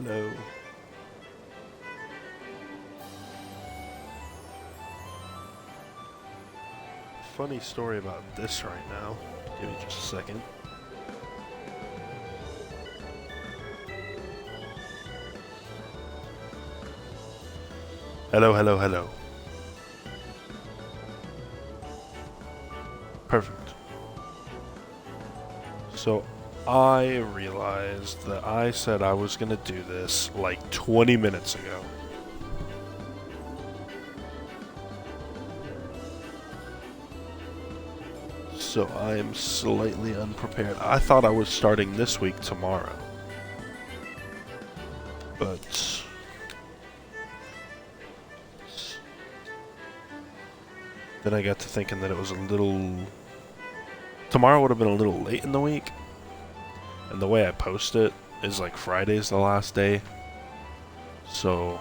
Hello. Funny story about this right now. Give me just a second. Hello, hello, hello. Perfect. So, I realized that I said I was gonna do this like 20 minutes ago. So I am slightly unprepared. I thought I was starting this week tomorrow. But then I got to thinking that it was a little... Tomorrow would have been a little late in the week. And the way I post it is like Friday's the last day. So...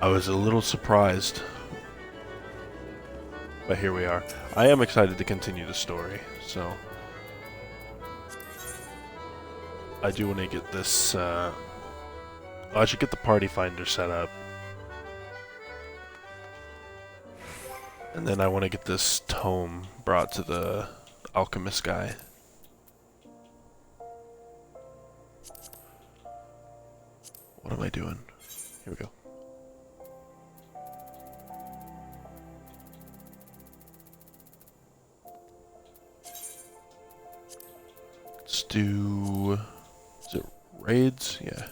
I was a little surprised. But here we are. I am excited to continue the story, so... I do want to get this, I should get the party finder set up. And then I want to get this tome brought to the alchemist guy. What am I doing? Here we go. Let's do... Is it raids? Yeah.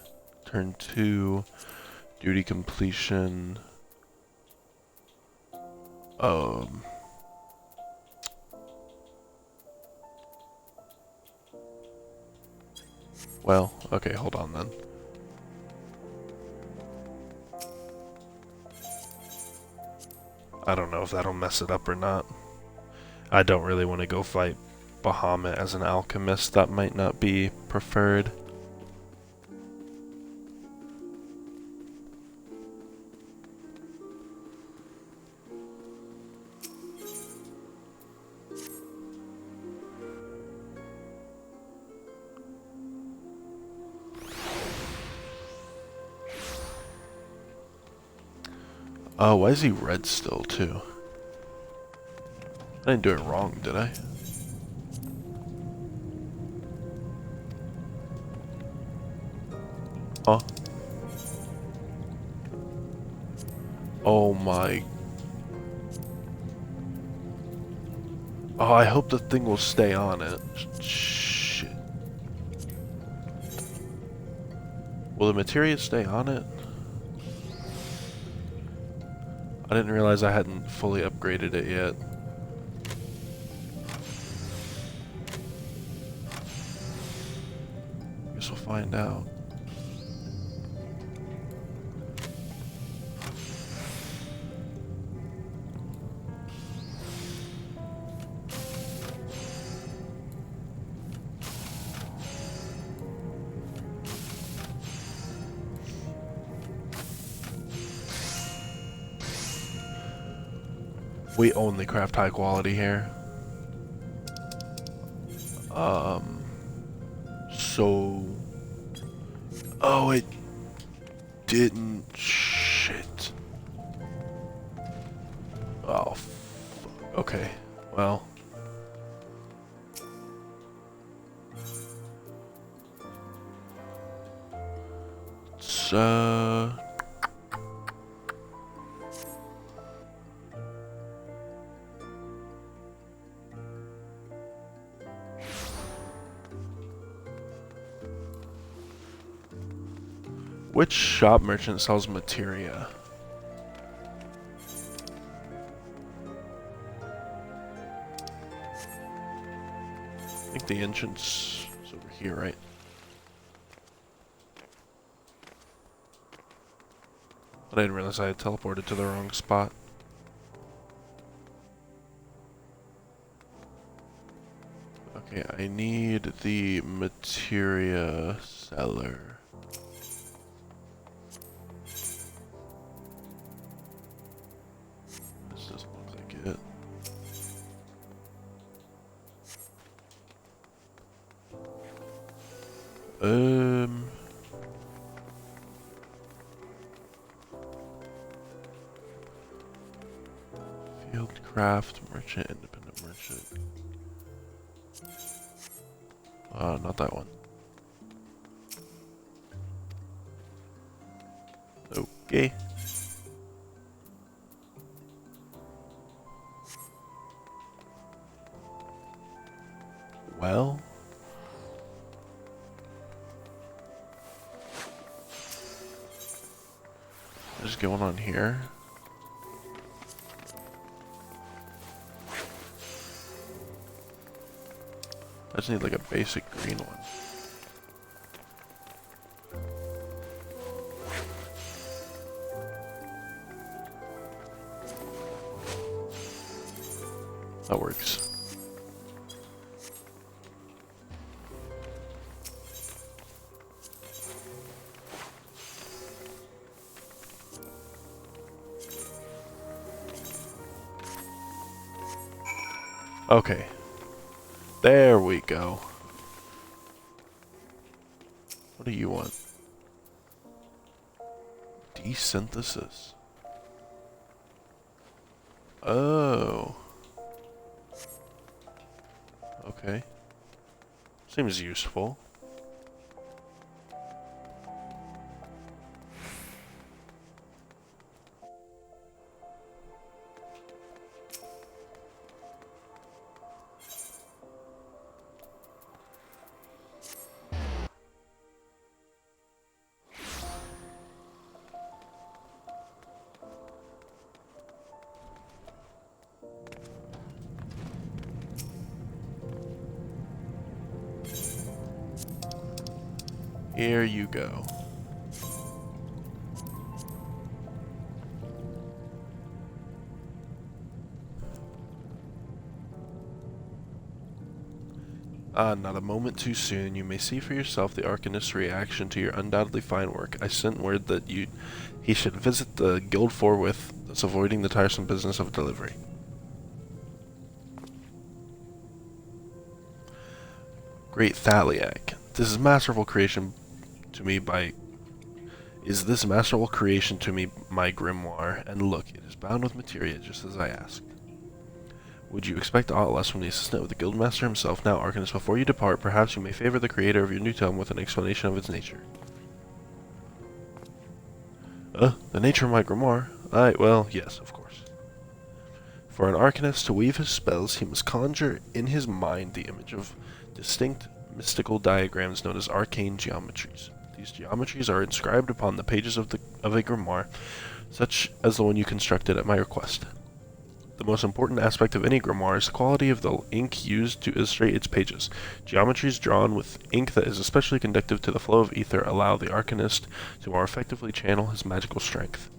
Turn 2. Duty completion. Well, okay, hold on then. I don't know if that'll mess it up or not. I don't really want to go fight Bahamut as an alchemist. That might not be preferred. Oh, why is he red still, too? I didn't do it wrong, did I? Huh? Oh my... Oh, I hope the thing will stay on it. Shit. Will the materia stay on it? I didn't realize I hadn't fully upgraded it yet. Guess we'll find out. We only craft high quality here. So... Oh, it didn't... Shit. Oh, fuck. Okay. Well... It's, Which shop merchant sells materia? I think the entrance is over here, right? But I didn't realize I had teleported to the wrong spot. Okay, I need the materia seller. This doesn't look like it. craft, merchant, independent merchant. Not that one. Okay. Well. What's going on here? I just need like a basic green one. That works. Okay. There we go. What do you want? Desynthesis. Oh. Okay. Seems useful. Here you go. Not a moment too soon. You may see for yourself the Arcanist's reaction to your undoubtedly fine work. I sent word that he should visit the guild forthwith, thus avoiding the tiresome business of delivery. Great Thaliak, this is masterful creation to me by... Is this masterful creation to me my grimoire? And look, it is bound with materia, just as I asked. Would you expect aught less from the assistant of the guildmaster himself? Now, Arcanist, before you depart, perhaps you may favor the creator of your new tome with an explanation of its nature. The nature of my grimoire? Well, yes, of course. For an Arcanist to weave his spells, he must conjure in his mind the image of distinct mystical diagrams known as arcane geometries. These geometries are inscribed upon the pages of a grimoire, such as the one you constructed at my request. The most important aspect of any grimoire is the quality of the ink used to illustrate its pages. Geometries drawn with ink that is especially conducive to the flow of ether allow the Arcanist to more effectively channel his magical strength.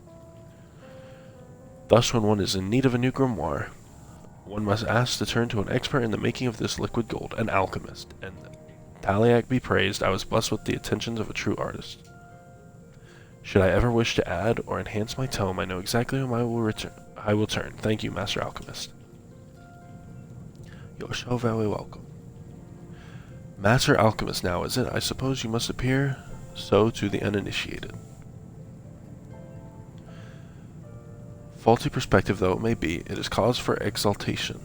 Thus, when one is in need of a new grimoire, one must ask to turn to an expert in the making of this liquid gold, an alchemist, and Thaliak be praised, I was blessed with the attentions of a true artist. Should I ever wish to add or enhance my tome, I know exactly whom I will turn. Thank you, Master Alchemist. You're so very welcome. Master Alchemist now, is it? I suppose you must appear so to the uninitiated. Faulty perspective though it may be, it is cause for exaltation.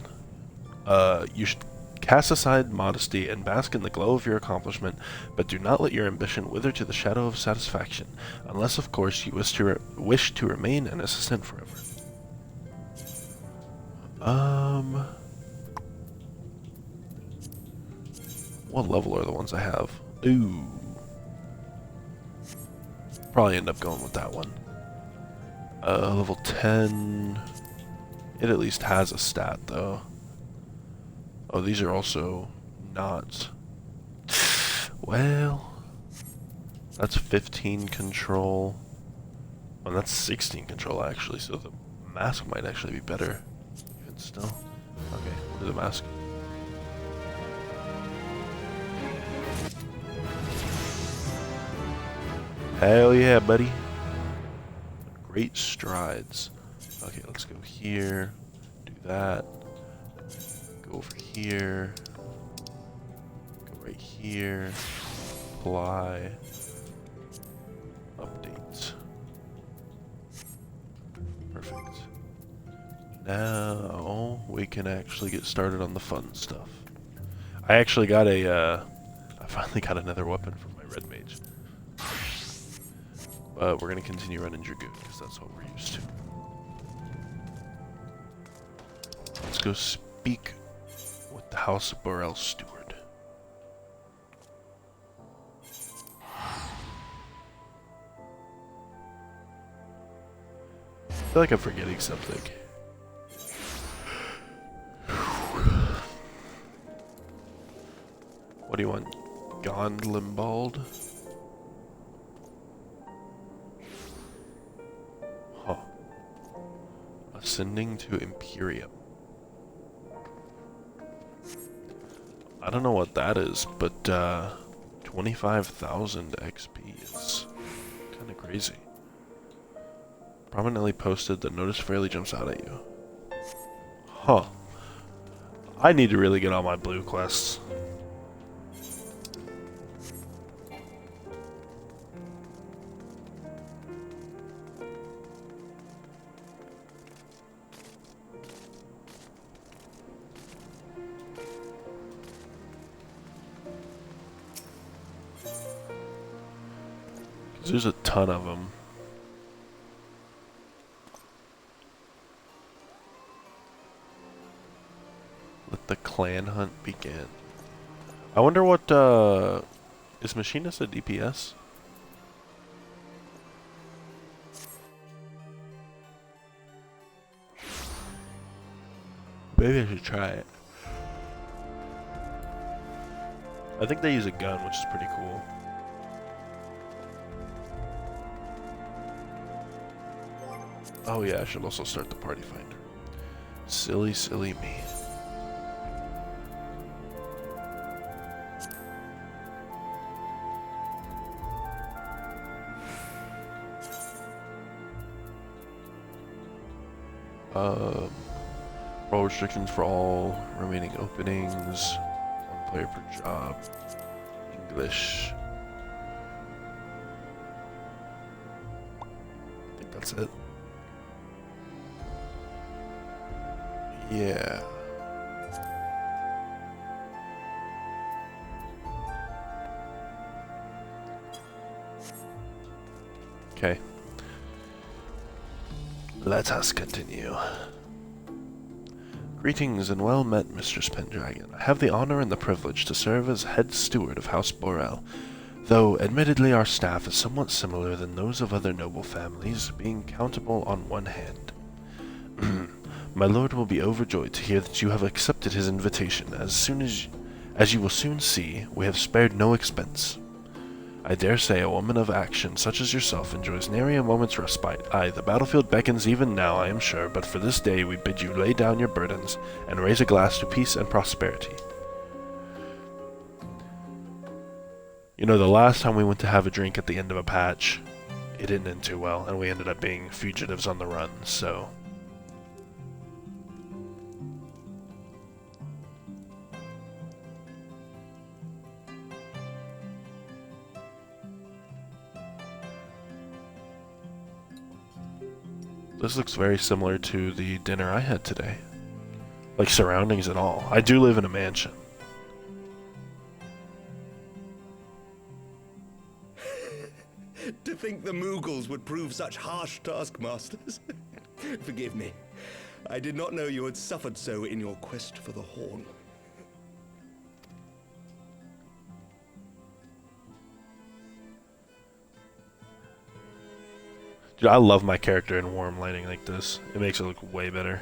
You should cast aside modesty and bask in the glow of your accomplishment, but do not let your ambition wither to the shadow of satisfaction, unless of course you wish to remain an assistant forever. What level are the ones I have? Ooh. Probably end up going with that one. Level 10. It at least has a stat though. Oh, these are also not. Well, that's 15 control. Well, that's 16 control actually, so the mask might actually be better. Even still. Okay, we'll do the mask. Hell yeah, buddy. Great strides. Okay, let's go here. Do that. Go over here. Go right here. Apply. Update. Perfect. Now we can actually get started on the fun stuff. I actually got I finally got another weapon from my red mage. But we're gonna continue running Dragoon, because that's what we're used to. Let's go speak with the House of Burrell Steward. I feel like I'm forgetting something. What do you want? Gondlimbald? Huh. Ascending to Imperium. I don't know what that is, but 25,000 XP is kind of crazy. Prominently posted, the notice fairly jumps out at you. Huh. I need to really get on my blue quests. There's a ton of them. Let the clan hunt begin. I wonder what, is Machinist a DPS? Maybe I should try it. I think they use a gun, which is pretty cool. Oh yeah, I should also start the party finder. Silly, silly me. Role restrictions for all remaining openings. One player per job. English. I think that's it. Yeah. Okay. Let us continue. Greetings and well met, Mistress Pendragon. I have the honor and the privilege to serve as head steward of House Burrell, though admittedly our staff is somewhat similar than those of other noble families, being countable on one hand. My lord will be overjoyed to hear that you have accepted his invitation. As you will soon see, we have spared no expense. I dare say a woman of action such as yourself enjoys nary a moment's respite. Aye, the battlefield beckons even now, I am sure, but for this day we bid you lay down your burdens and raise a glass to peace and prosperity. You know, the last time we went to have a drink at the end of a patch, it didn't end too well, and we ended up being fugitives on the run, so... This looks very similar to the dinner I had today. Like, surroundings and all. I do live in a mansion. To think the Moogles would prove such harsh taskmasters. Forgive me. I did not know you had suffered so in your quest for the horn. Dude, I love my character in warm lighting like this. It makes it look way better.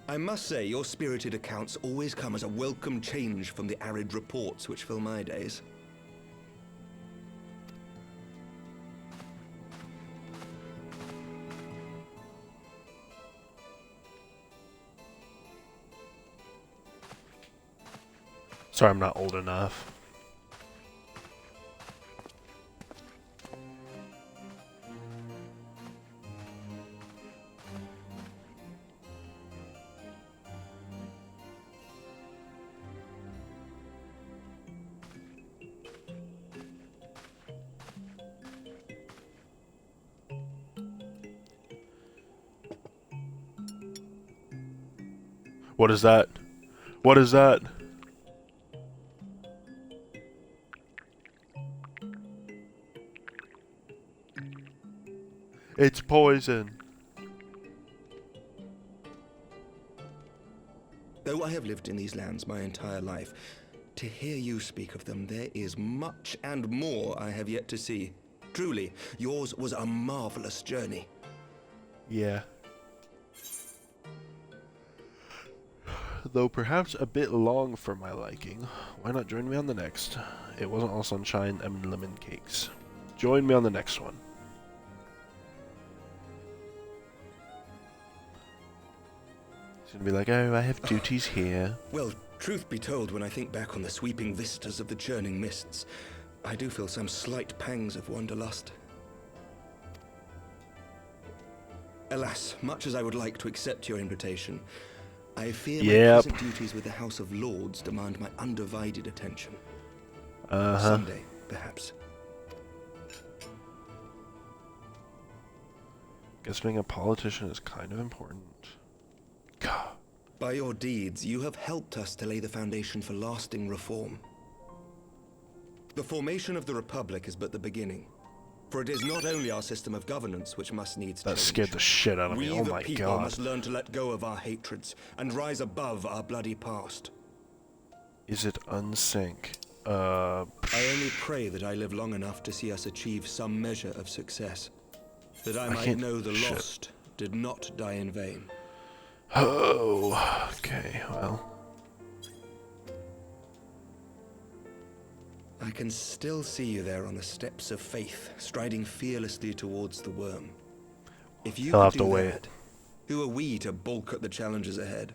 I must say, your spirited accounts always come as a welcome change from the arid reports which fill my days. Sorry, I'm not old enough. What is that? What is that? It's poison. Though I have lived in these lands my entire life, to hear you speak of them, there is much and more I have yet to see. Truly, yours was a marvelous journey. Yeah. Though perhaps a bit long for my liking. Why not join me on the next? It wasn't all sunshine and lemon cakes. Join me on the next one. He's gonna be like, oh, I have duties here. Well, truth be told, when I think back on the sweeping vistas of the churning mists, I do feel some slight pangs of wanderlust. Alas, much as I would like to accept your invitation, I fear my present duties with the House of Lords demand my undivided attention. Someday, perhaps. Guess being a politician is kind of important. God. By your deeds, you have helped us to lay the foundation for lasting reform. The formation of the Republic is but the beginning. For it is not only our system of governance which must needs change. That scared the shit out of me. Oh my We, the people, god. must learn to let go of our hatreds and rise above our bloody past. Is it unsync? I only pray that I live long enough to see us achieve some measure of success. That I might know the lost did not die in vain. Oh, okay, well. I can still see you there on the steps of faith, striding fearlessly towards the worm. If you could do that, who are we to balk at the challenges ahead?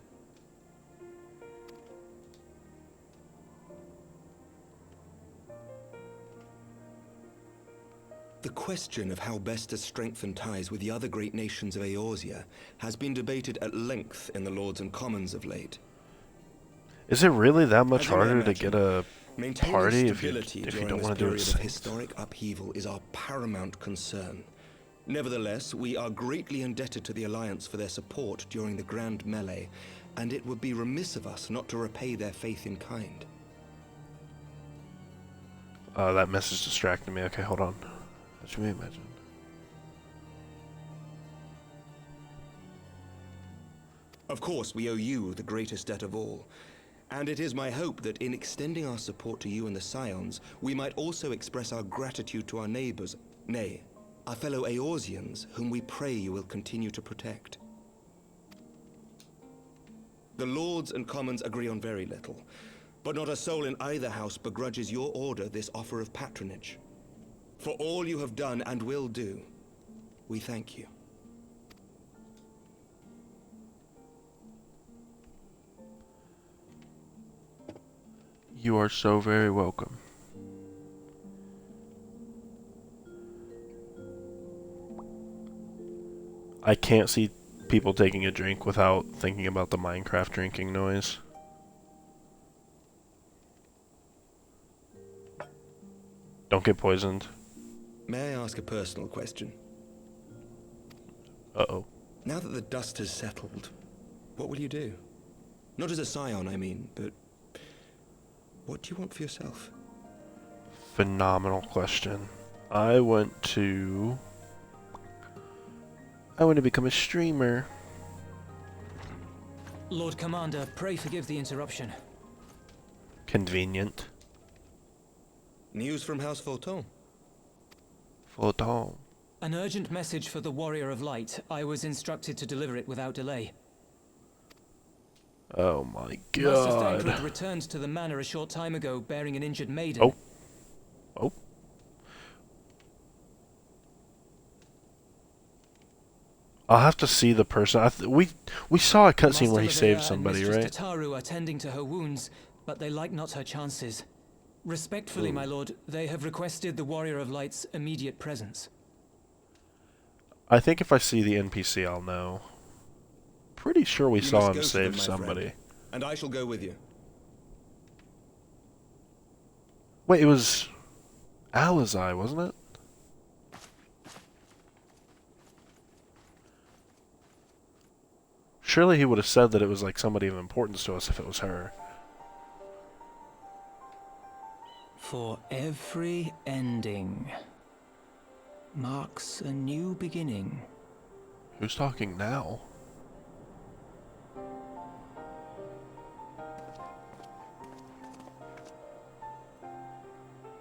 The question of how best to strengthen ties with the other great nations of Eorzea has been debated at length in the Lords and Commons of late. Is it really that much harder to get a party if you don't want to do it? Historic upheaval is our paramount concern. Nevertheless, we are greatly indebted to the Alliance for their support during the Grand Melee, and it would be remiss of us not to repay their faith in kind. That message distracted me. Okay, hold on. What you may imagine. Of course, we owe you the greatest debt of all. And it is my hope that in extending our support to you and the Scions, we might also express our gratitude to our neighbors, nay, our fellow Eorzeans, whom we pray you will continue to protect. The Lords and Commons agree on very little, but not a soul in either house begrudges your order this offer of patronage. For all you have done and will do, we thank you. You are so very welcome. I can't see people taking a drink without thinking about the Minecraft drinking noise. Don't get poisoned. May I ask a personal question? Uh-oh. Now that the dust has settled, what will you do? Not as a scion, I mean, but what do you want for yourself? Phenomenal question. I want to become a streamer. Lord Commander, pray forgive the interruption. Convenient. News from House Fulton. Fulton. An urgent message for the Warrior of Light. I was instructed to deliver it without delay. Oh my Master god. Thancred returned to the manor a short time ago, bearing an injured maiden. Oh. Oh. I'll have to see the person. We saw a cutscene where he saved somebody, and Mistress right? Tataru are tending to her wounds, but they like not her chances. Respectfully, my lord, they have requested the Warrior of Light's immediate presence. I think if I see the NPC, I'll know. Pretty sure we saw him save somebody. And I shall go with you. Wait, it was Alizai, wasn't it? Surely he would have said that it was like somebody of importance to us if it was her. For every ending marks a new beginning. Who's talking now?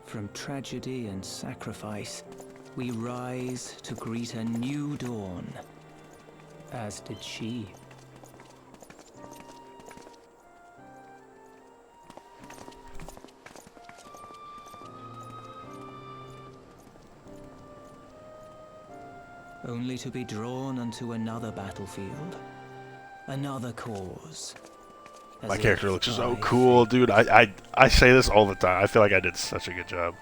From tragedy and sacrifice, we rise to greet a new dawn, as did she. Only to be drawn unto another battlefield, another cause. My character looks so cool, dude. I say this all the time. I feel like I did such a good job.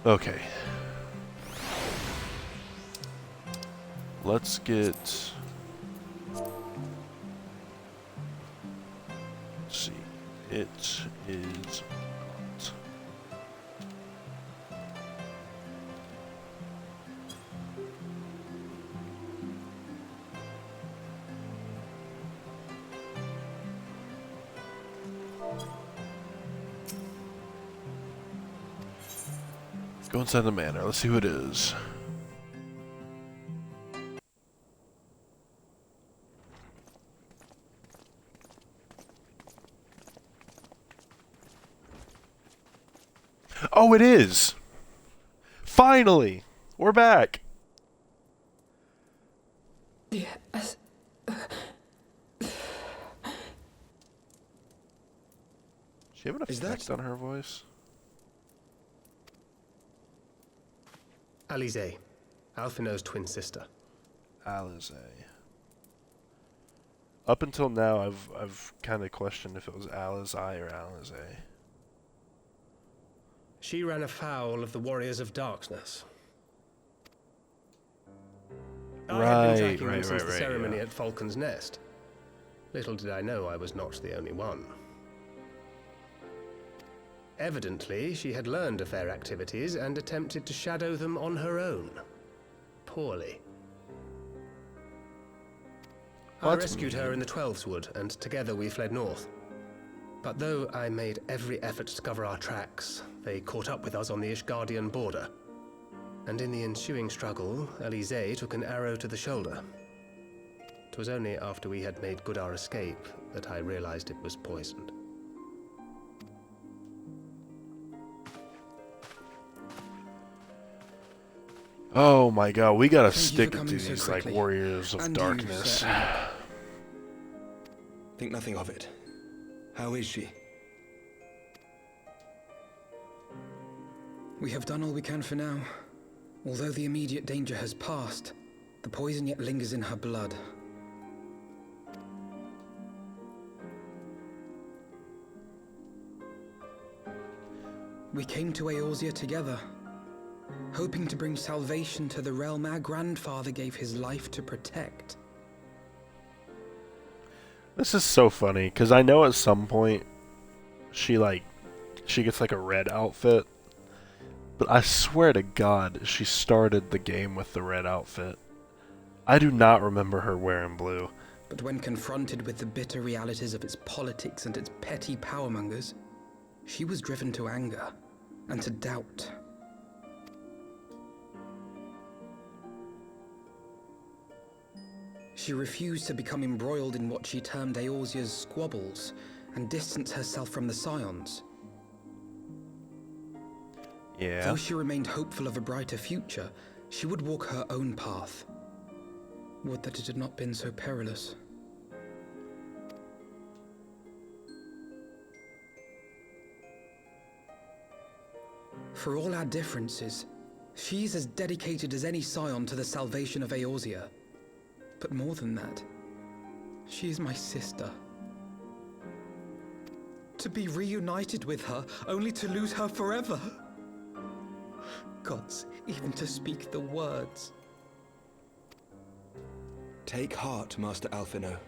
Okay. Let's get... Let's see. It is... Go inside the manor. Let's see who it is. Oh, it is! Finally! We're back! Yes. She have an effect on her voice? Alize, Alphinaud's twin sister. Alize. Up until now, I've kind of questioned if it was Alize or Alize. She ran afoul of the Warriors of Darkness. I had been tracking them since the ceremony at Falcon's Nest. Little did I know I was not the only one. Evidently, she had learned of their activities and attempted to shadow them on her own. Poorly. I rescued her in the Twelveswood, and together we fled north. But though I made every effort to cover our tracks, they caught up with us on the Ishgardian border. And in the ensuing struggle, Alize took an arrow to the shoulder. It was only after we had made good our escape that I realized it was poisoned. Oh my god, we gotta stick to these, like, Warriors of Darkness. Think nothing of it. How is she? We have done all we can for now. Although the immediate danger has passed, the poison yet lingers in her blood. We came to Eorzea together, hoping to bring salvation to the realm our grandfather gave his life to protect. This is so funny, because I know at some point she gets like a red outfit, but I swear to God she started the game with the red outfit. I do not remember her wearing blue. But when confronted with the bitter realities of its politics and its petty powermongers, she was driven to anger and to doubt. She refused to become embroiled in what she termed Eorzea's squabbles and distance herself from the Scions. Yeah. Though she remained hopeful of a brighter future, she would walk her own path. Would that it had not been so perilous. For all our differences, she's as dedicated as any Scion to the salvation of Eorzea. But more than that, she is my sister. To be reunited with her, only to lose her forever. Gods, even to speak the words. Take heart, Master Alphinaud.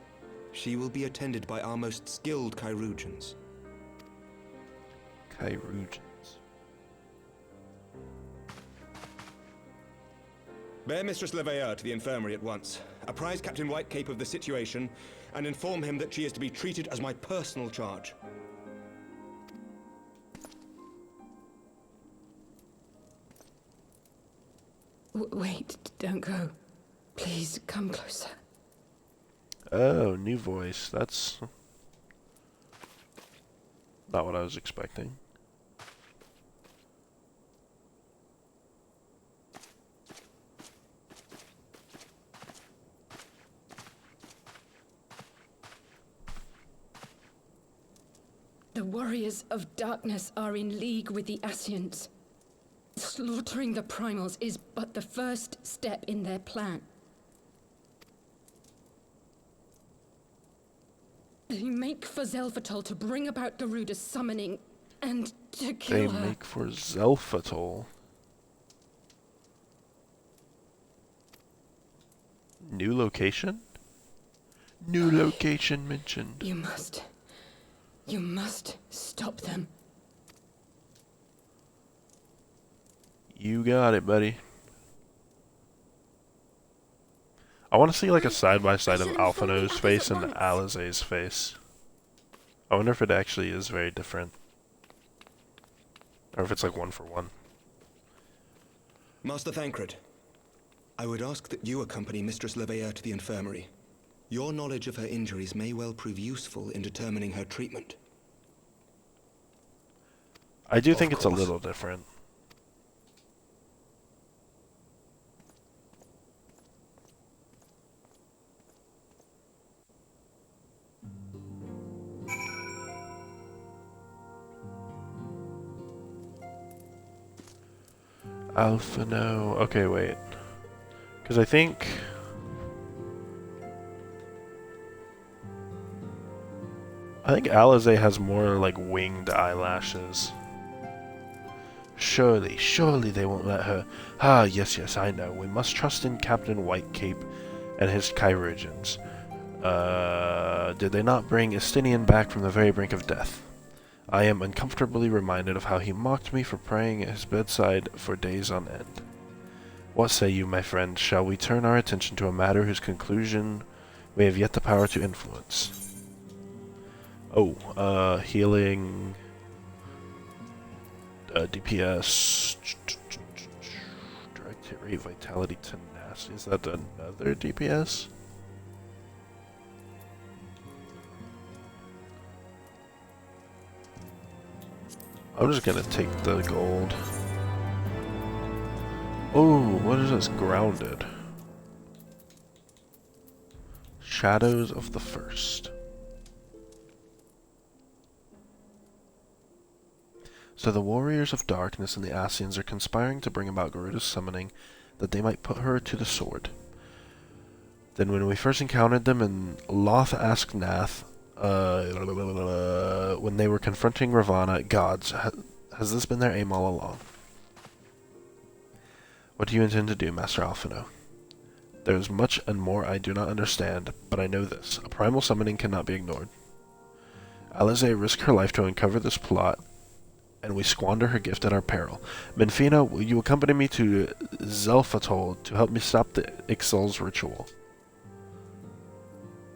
She will be attended by our most skilled Chirurgeons. Chirurgeons. Bear Mistress Leveilleur to the infirmary at once. Apprise Captain Whitecape of the situation, and inform him that she is to be treated as my personal charge. Wait, don't go. Please, come closer. Oh, new voice. That's not what I was expecting. The warriors of darkness are in league with the Ascians. Slaughtering the primals is but the first step in their plan. They make for Zelfatol to bring about Garuda's summoning and to kill her. They make for Zelfatol. New location? New location mentioned. You must stop them. You got it, buddy. I want to see like a side-by-side of Alphino's face and Alizé's face. I wonder if it actually is very different. Or if it's like one for one. Master Thancred, I would ask that you accompany Mistress Leveilleur to the infirmary. Your knowledge of her injuries may well prove useful in determining her treatment. I do think Of it's a course. little different. Alphino. Okay, wait. Because I think Alizé has more like winged eyelashes. Surely they won't let her. Ah, yes, I know. We must trust in Captain Whitecape and his chirurgeons. Did they not bring Estinian back from the very brink of death? I am uncomfortably reminded of how he mocked me for praying at his bedside for days on end. What say you, my friend? Shall we turn our attention to a matter whose conclusion we have yet the power to influence? Oh, healing... DPS... Direct hit rate, vitality, tenacity. Is that another DPS? I'm just gonna take the gold. Oh, what is this? Grounded. Shadows of the First. So the warriors of darkness and the Ascians are conspiring to bring about Garuda's summoning, that they might put her to the sword. Then when we first encountered them in Loth Asknath, when they were confronting Ravana, gods, has this been their aim all along? What do you intend to do, Master Alphino? There is much and more I do not understand, but I know this. A primal summoning cannot be ignored. Alizé risked her life to uncover this plot, and we squander her gift at our peril. Menfina, will you accompany me to Zelfatol to help me stop the Ixal's ritual?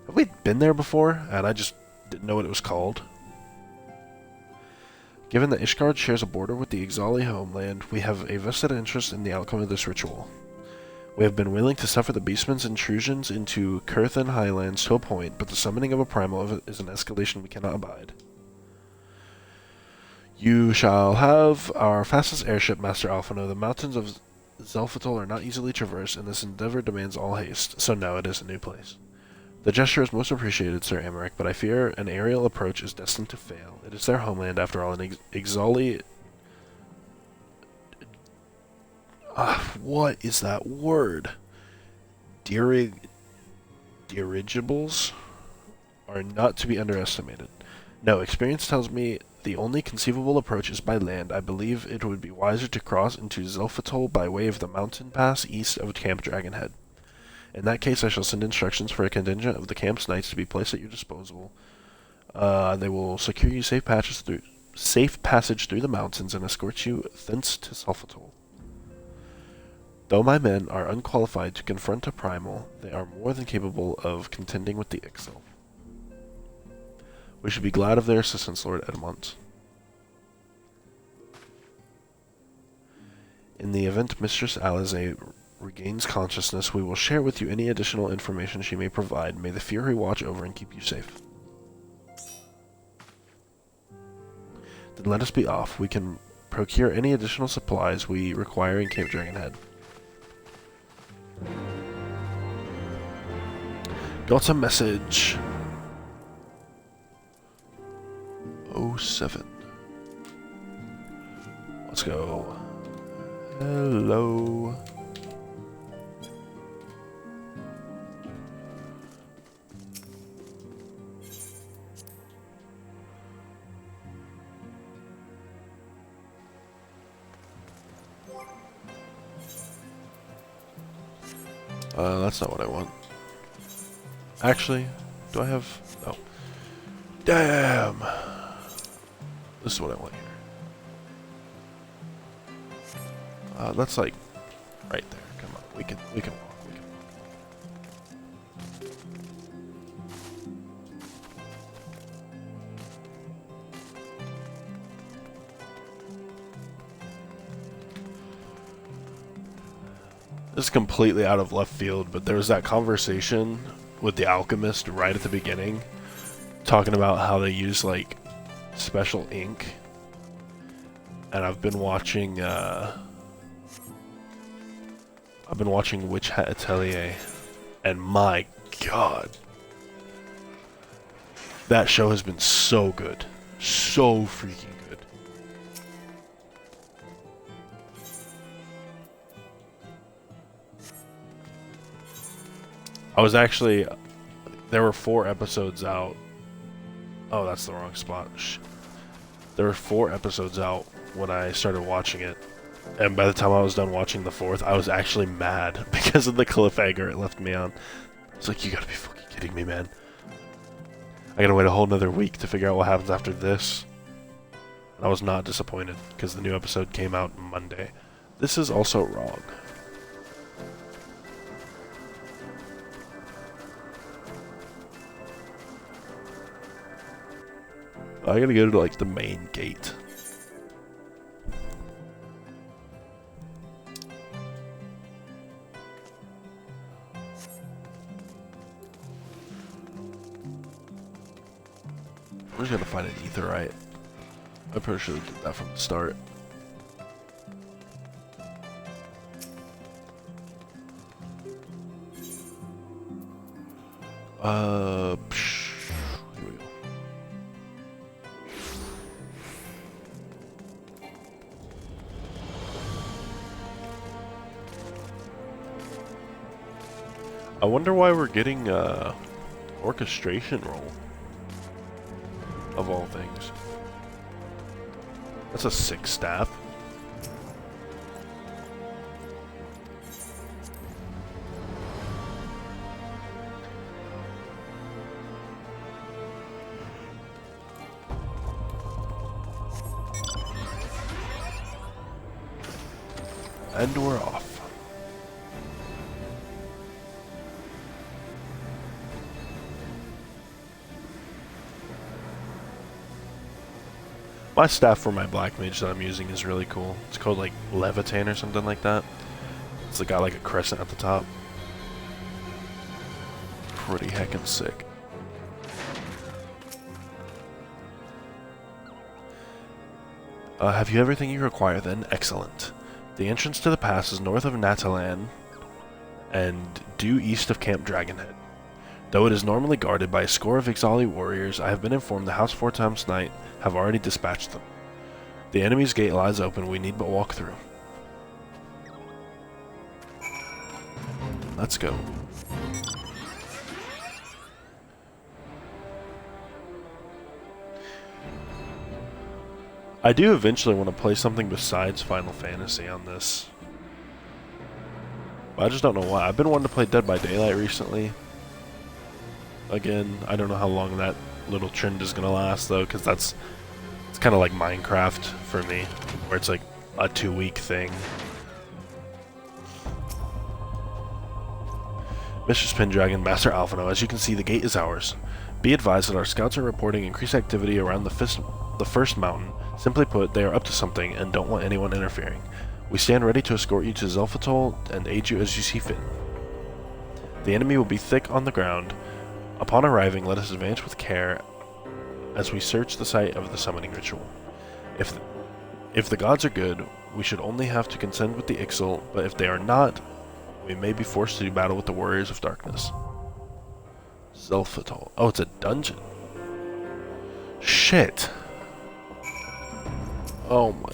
Have we been there before, and I just didn't know what it was called? Given that Ishgard shares a border with the Ixali homeland, we have a vested interest in the outcome of this ritual. We have been willing to suffer the Beastman's intrusions into Kurthan Highlands to a point, but the summoning of a primal is an escalation we cannot abide. You shall have our fastest airship, Master Alphino. The mountains of Zelfatol are not easily traversed, and this endeavor demands all haste, so no, it is a new place. The gesture is most appreciated, Sir Amaric, but I fear an aerial approach is destined to fail. It is their homeland, after all, and Ixali... what is that word? Dirigibles are not to be underestimated. No, experience tells me the only conceivable approach is by land. I believe it would be wiser to cross into Zelfatol by way of the mountain pass east of Camp Dragonhead. In that case, I shall send instructions for a contingent of the camp's knights to be placed at your disposal. They will secure you safe passage through the mountains and escort you thence to Zelfatol. Though my men are unqualified to confront a primal, they are more than capable of contending with the Ixil. We should be glad of their assistance, Lord Edmont. In the event Mistress Alize regains consciousness, we will share with you any additional information she may provide. May the Fury watch over and keep you safe. Then let us be off. We can procure any additional supplies we require in Cape Dragonhead. Got a message. 07. Let's go. Hello. That's not what I want. Actually, do I have... No. Damn! This is what I want here. That's like... right there. Come on. We can walk. We can walk. This is completely out of left field, but there was that conversation with the alchemist right at the beginning, talking about how they use like special ink, and I've been watching Witch Hat Atelier, and my god, that show has been so good, so freaking good. I was actually, there were 4 episodes out. Oh, that's the wrong spot. Shh. There were 4 episodes out when I started watching it. And by the time I was done watching the 4th, I was actually mad because of the cliffhanger it left me on. I was like, you gotta be fucking kidding me, man. I gotta wait a whole nother week to figure out what happens after this. And I was not disappointed because the new episode came out Monday. This is also wrong. I gotta go to like the main gate. I'm just gonna find an etherite. I probably should have did that from the start. Here we go. I wonder why we're getting orchestration roll, of all things. That's a 6 staff. And we're off. My staff for my black mage that I'm using is really cool. It's called like Levitan or something like that. It's got like a crescent at the top. Pretty heckin' sick. Have you everything you require then? Excellent. The entrance to the pass is north of Natalan and due east of Camp Dragonhead. Though it is normally guarded by a score of Ixali warriors, I have been informed the House 4 Times Night have already dispatched them. The enemy's gate lies open, we need but walk through. Let's go. I do eventually want to play something besides Final Fantasy on this. I just don't know why. I've been wanting to play Dead by Daylight recently. Again, I don't know how long that little trend is going to last though, because it's kind of like Minecraft for me, where it's like a 2-week thing. Mistress Pendragon, Master Alphino, as you can see, the gate is ours. Be advised that our scouts are reporting increased activity around the first mountain. Simply put, they are up to something and don't want anyone interfering. We stand ready to escort you to Zelphatol and aid you as you see fit. The enemy will be thick on the ground. Upon arriving, let us advance with care as we search the site of the summoning ritual. If the gods are good, we should only have to contend with the Ixal, but if they are not, we may be forced to do battle with the Warriors of Darkness. Zelphatol. Oh, it's a dungeon. Shit. Oh my.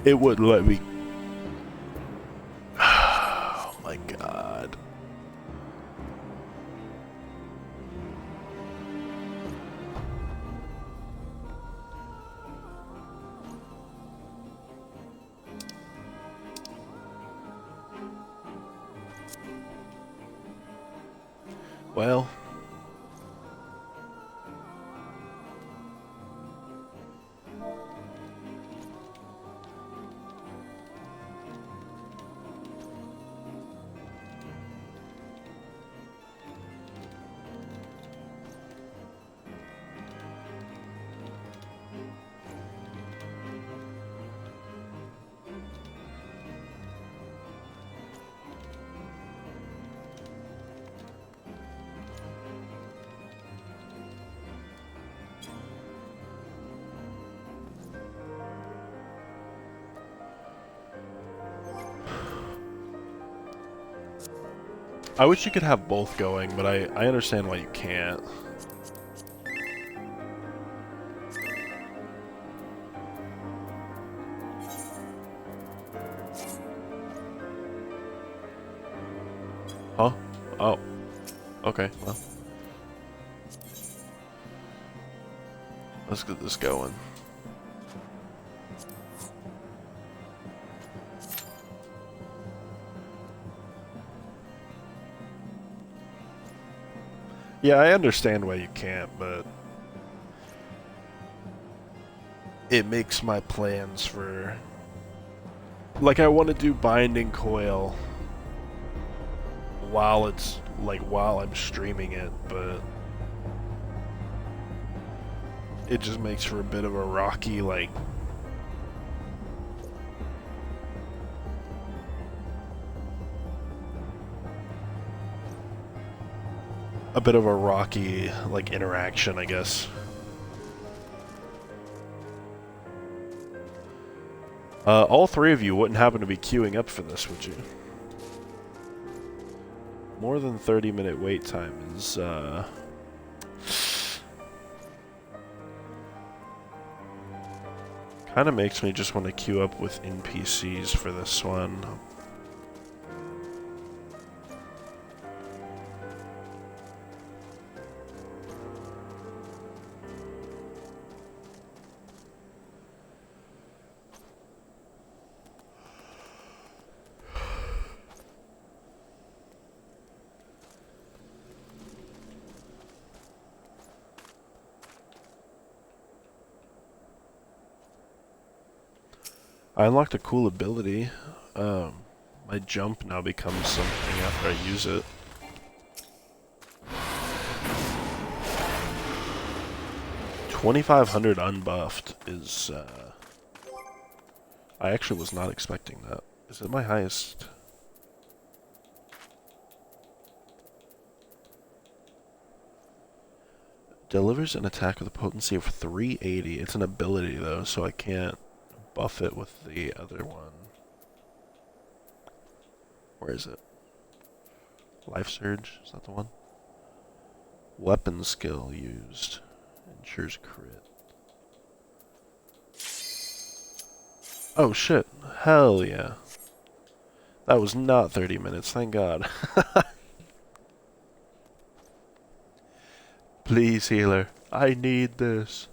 It wouldn't let me. Oh my god. Well, I wish you could have both going, but I understand why you can't. Huh? Oh. Okay, well. Let's get this going. Yeah, I understand why you can't, but it makes my plans for... Like, I want to do Binding Coil while it's, like, while I'm streaming it, but it just makes for a bit of a rocky, like... a bit of a rocky, like, interaction, I guess. All three of you wouldn't happen to be queuing up for this, would you? More than 30-minute wait time is, kind of makes me just want to queue up with NPCs for this one. I unlocked a cool ability. My jump now becomes something after I use it. $2,500 unbuffed is, I actually was not expecting that. Is it my highest? Delivers an attack with a potency of 380. It's an ability though, so I can't buff it with the other one. Where is it? Life Surge? Is that the one? Weapon skill used. Ensures crit. Oh shit. Hell yeah. That was not 30 minutes, thank God. Please, healer. I need this.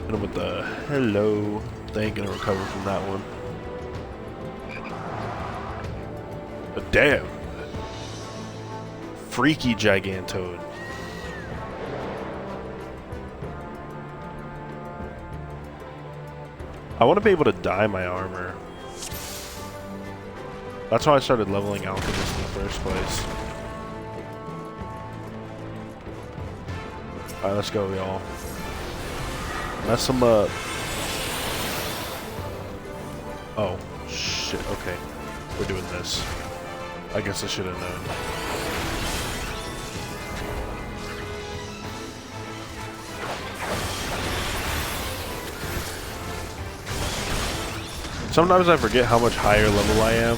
Hit him with the hello. They ain't gonna recover from that one. But damn. Freaky Gigantoad. I want to be able to dye my armor. That's why I started leveling Alchemist in the first place. Alright, let's go, y'all. Mess them up. Oh, shit, okay. We're doing this. I guess I should have known. Sometimes I forget how much higher level I am.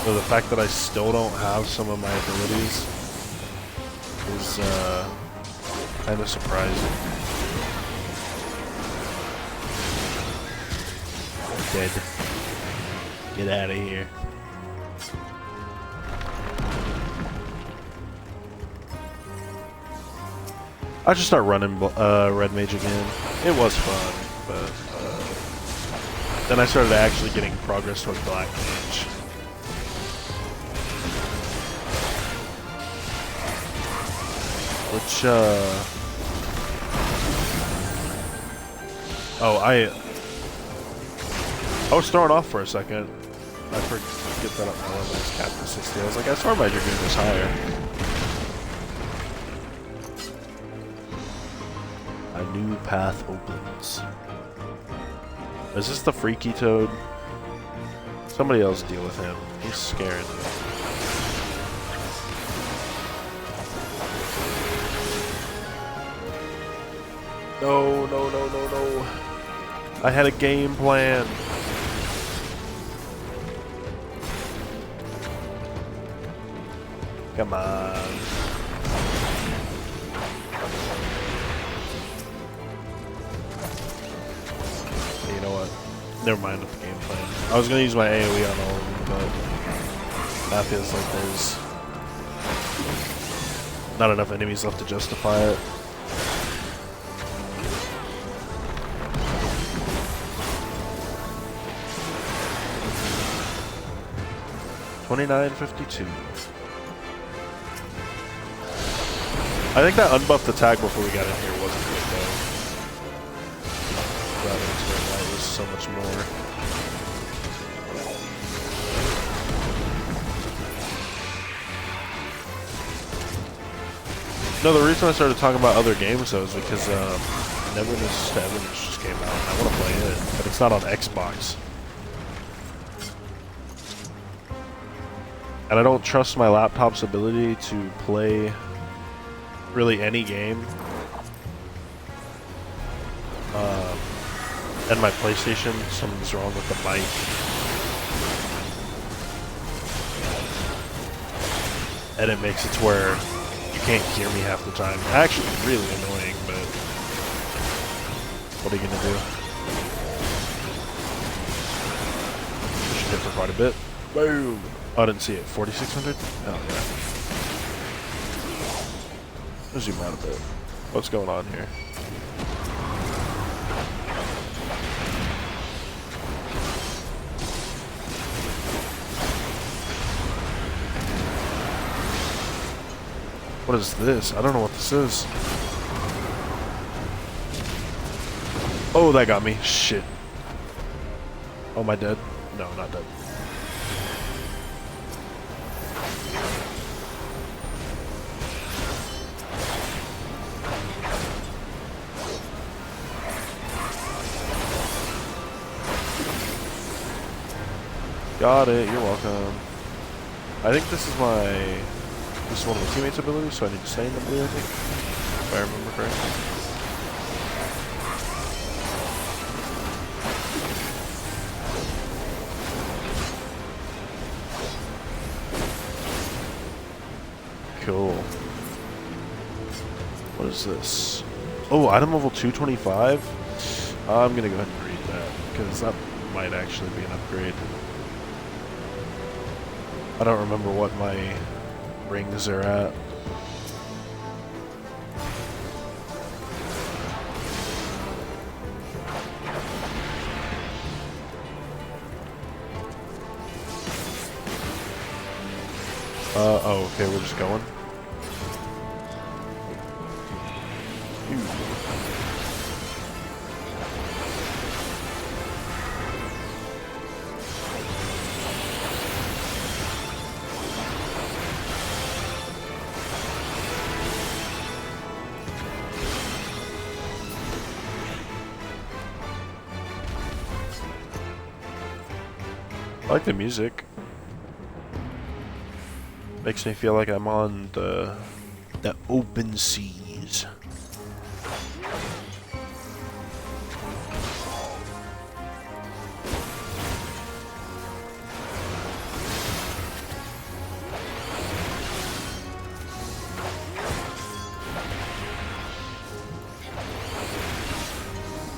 So the fact that I still don't have some of my abilities is kind of surprising. Dead. Get out of here. I should start running Red Mage again. It was fun, but then I started actually getting progress toward Black Mage. Which, oh, I was throwing off for a second. I forget that up my level is capped to 60. I was like, I swear my Dragoon was higher. A new path opens. Is this the Freaky Toad? Somebody else deal with him. He's scaring me. No, no, no, no, no. I had a game plan. Come on. You know what? Never mind with the game plan. I was gonna use my AoE on all of them, but that feels like there's not enough enemies left to justify it. $29.52. I think that unbuffed attack before we got in here wasn't good though. That light was so much more. No, the reason I started talking about other games though is because Neverwinter's Heavens just came out and I want to play it, but it's not on Xbox. And I don't trust my laptop's ability to play really any game. And my PlayStation, something's wrong with the mic. And it makes it to where you can't hear me half the time. Actually, really annoying, but what are you gonna do? Pushed it for quite a bit. Boom! Oh, I didn't see it. 4,600? Oh, yeah. Let's zoom out a bit. What's going on here? What is this? I don't know what this is. Oh, that got me. Shit. Oh, am I dead? No, not dead. Got it, you're welcome. I think this is one of my teammates' abilities, so I need to stay in the blue, I think. If I remember correctly. Cool. What is this? Oh, item level 225? I'm gonna go ahead and read that, because that might actually be an upgrade. I don't remember what my rings are at. Oh, okay, we're just going. I like the music. Makes me feel like I'm on the open seas.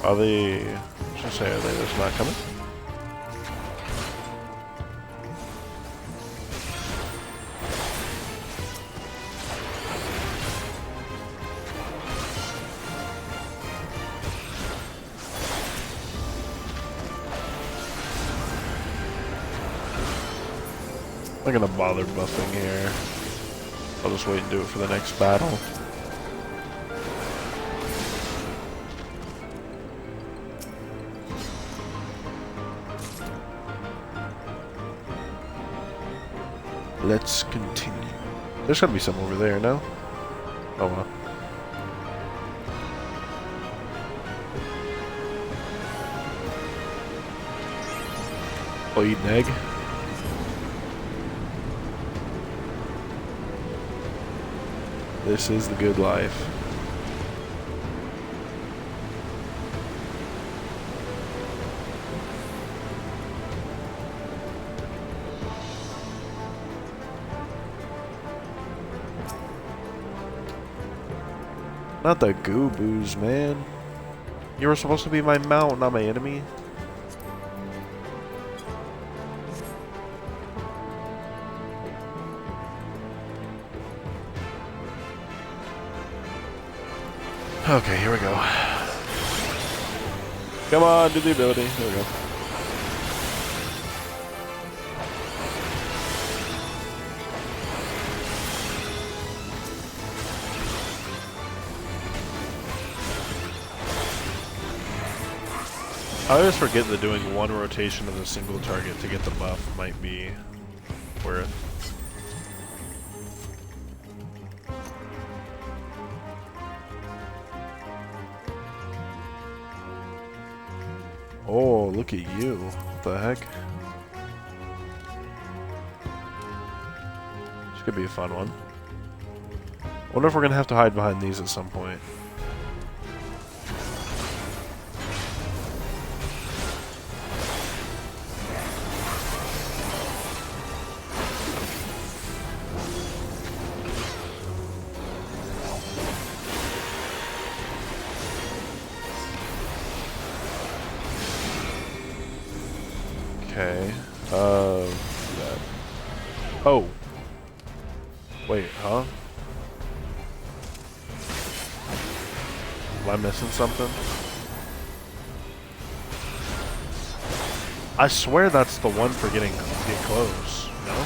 Are they? I should say, are they just not coming? I'm not gonna bother buffing here. I'll just wait and do it for the next battle. Let's continue. There's gotta be some over there, no? Oh well. I'll eat an egg. This is the good life. Not the Gooboos, man. You were supposed to be my mount, not my enemy. Okay, here we go. Come on, do the ability. There we go. I always forget that doing one rotation of a single target to get the buff might be worth. Oh, look at you. What the heck? This could be a fun one. Wonder if we're gonna have to hide behind these at some point. Okay. That. Oh. Wait, huh? Am I missing something? I swear that's the one for getting close, no?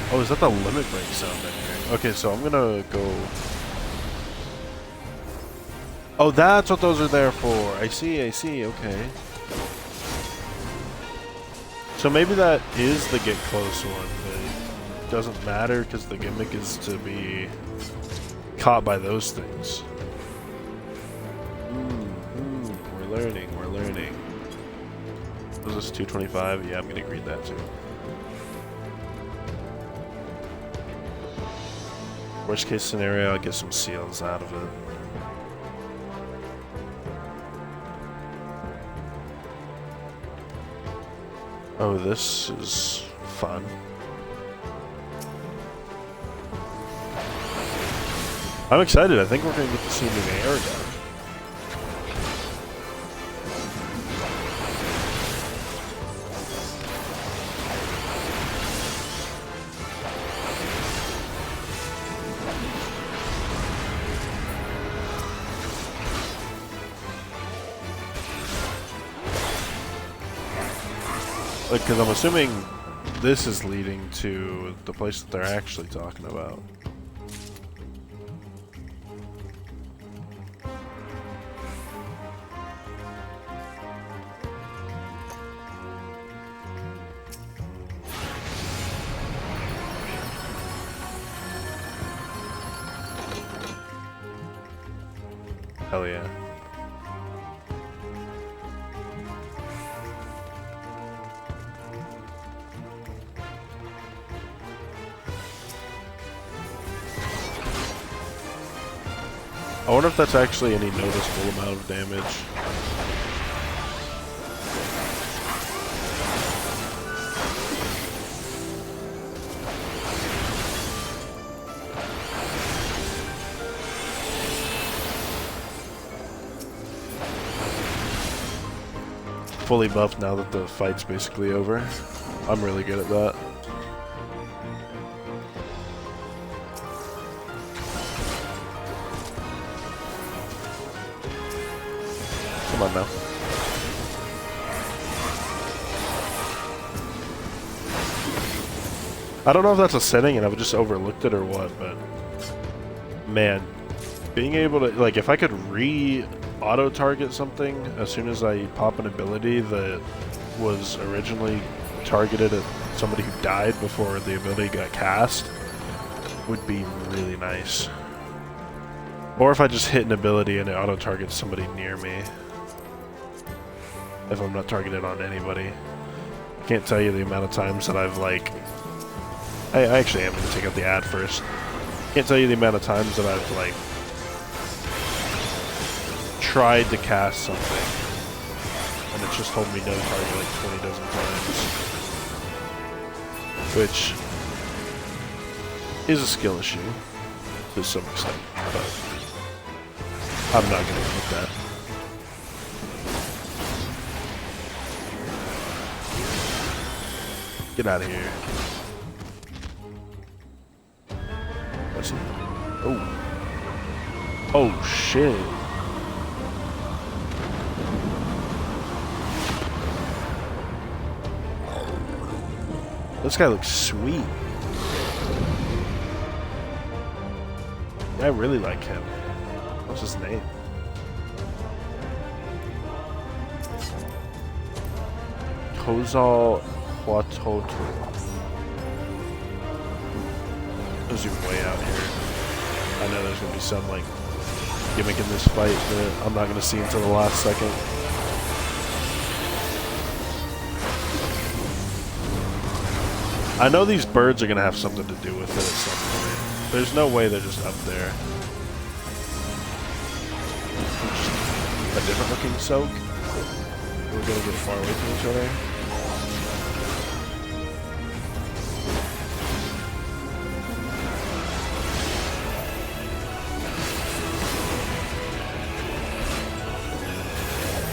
Oh, is that the limit break sound in here? Okay, so I'm gonna go... Oh, that's what those are there for. I see, okay. So maybe that is the get close one, but it doesn't matter because the gimmick is to be caught by those things. We're learning. Was this 225? Yeah, I'm gonna read that too. Worst case scenario, I'll get some seals out of it. Oh, this is fun. I'm excited. I think we're going to get to see new air again. Like, because I'm assuming this is leading to the place that they're actually talking about. Hell yeah. I wonder if that's actually any noticeable amount of damage. Fully buffed now that the fight's basically over. I'm really good at that. Come on now. I don't know if that's a setting and I've just overlooked it or what, but man, being able to, like, if I could auto target something as soon as I pop an ability that was originally targeted at somebody who died before the ability got cast, would be really nice. Or if I just hit an ability and it auto targets somebody near me. If I'm not targeted on anybody. I can't tell you the amount of times that I've, like... I actually am going to take out the ad first. Can't tell you the amount of times that I've, like, tried to cast something and it's just told me no target like 20 dozen times. Which is a skill issue to some extent, but I'm not going to admit that. Get out of here. What's he? Oh. Oh, shit. This guy looks sweet. I really like him. What's his name? Kozal Huatoto. Zoom way out here. I know there's gonna be some like gimmick in this fight that I'm not gonna see until the last second. I know these birds are gonna have something to do with it at some point. There's no way they're just up there. A different looking soak. We're gonna get far away from each other.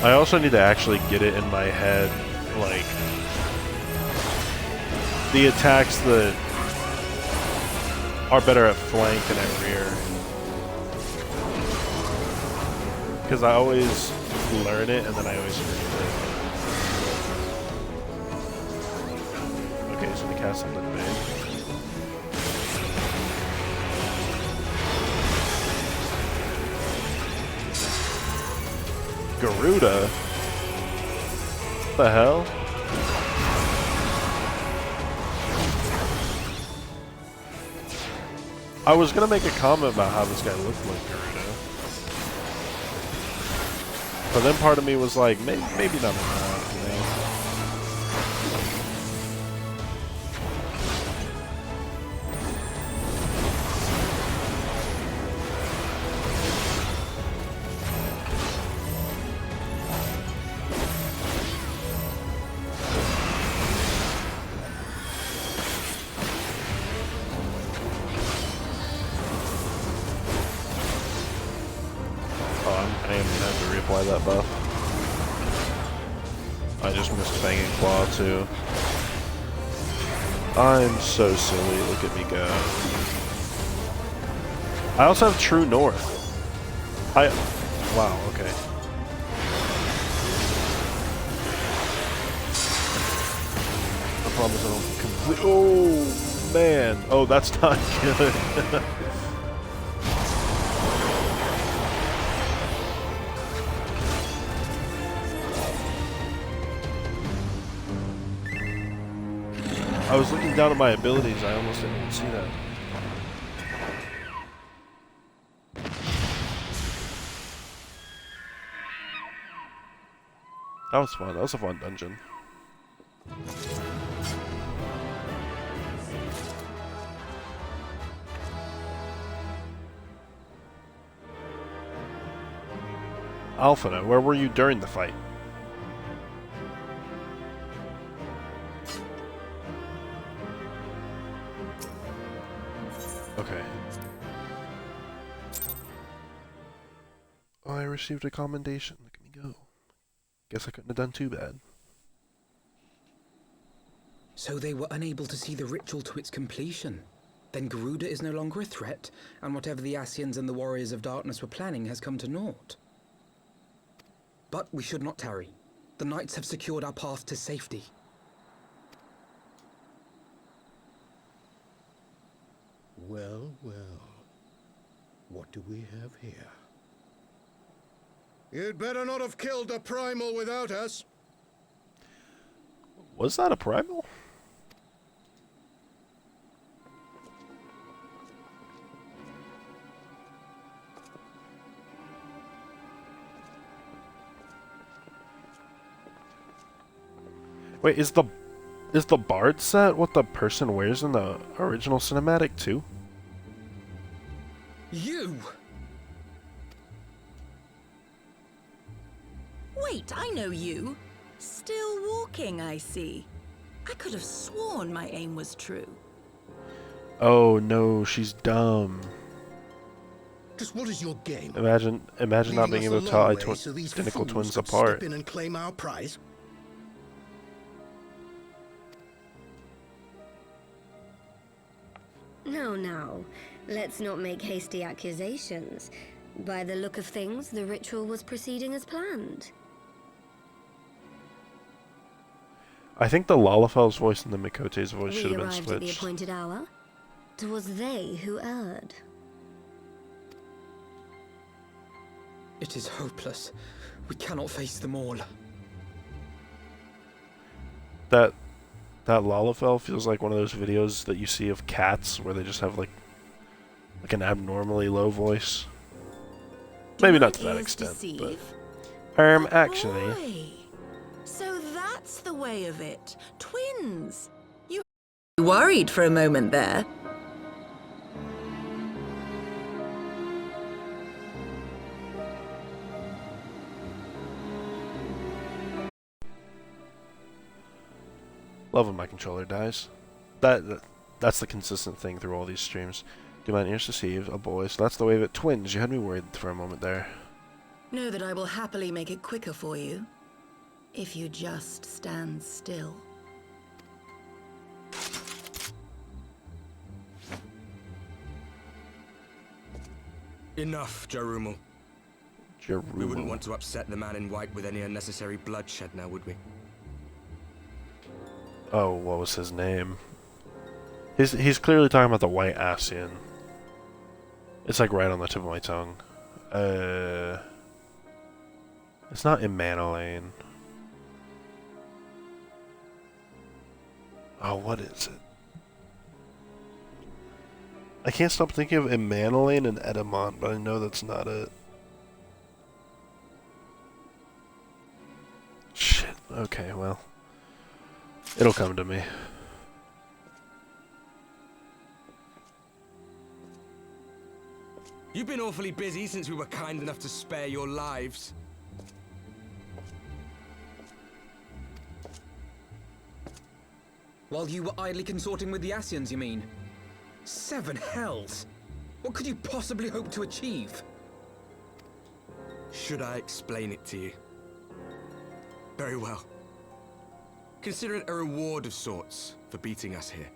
I also need to actually get it in my head, like, the attacks that are better at flank and at rear. Because I always learn it and then I always forget it. Okay, so we cast something big. Garuda? What the hell? I was gonna make a comment about how this guy looked like Garuda. But then part of me was like, maybe not enough, you know? apply that buff. I just missed Fanging Claw too. I'm so silly, look at me go. I also have True North. Wow, okay. I promise I don't complete. Oh, man. Oh, that's not good. I was looking down at my abilities, I almost didn't even see that. That was fun, that was a fun dungeon. Alphina, where were you during the fight? Okay. Oh, I received a commendation. Look at me go. Guess I couldn't have done too bad. So they were unable to see the ritual to its completion. Then Garuda is no longer a threat, and whatever the Ascians and the Warriors of Darkness were planning has come to naught. But we should not tarry. The knights have secured our path to safety. Well, well. What do we have here? You'd better not have killed the primal without us. Was that a primal? Wait, is the bard set what the person wears in the original cinematic too? You! Wait, I know you. Still walking, I see. I could have sworn my aim was true. Oh no, she's dumb. Just what is your game? Imagine not being able to tell identical twins apart. Step in and claim our prize. No. Let's not make hasty accusations. By the look of things, the ritual was proceeding as planned. I think the Lalafel's voice and the Mikote's voice should have been arrived at the switched. appointed hour. 'Twas they who erred. It is hopeless. We cannot face them all. That Lalafell feels like one of those videos that you see of cats where they just have like an abnormally low voice. Maybe not to that extent, but actually. Boy. So that's the way of it. Twins. You worried for a moment there. Love when my controller dies. That's the consistent thing through all these streams. Do my ears deceive? Oh boy, so that's the way of it. Twins, you had me worried for a moment there. Know that I will happily make it quicker for you. If you just stand still. Enough, Jarumal. We wouldn't want to upset the man in white with any unnecessary bloodshed now, would we? Oh, what was his name? He's clearly talking about the White Ascian. It's like right on the tip of my tongue. It's not Immanolane. Oh, what is it? I can't stop thinking of Immanolane and Edamont, but I know that's not it. Shit. Okay, well. It'll come to me. You've been awfully busy since we were kind enough to spare your lives. While you were idly consorting with the Ascians, you mean? 7 hells! What could you possibly hope to achieve? Should I explain it to you? Very well. Consider it a reward of sorts for beating us here.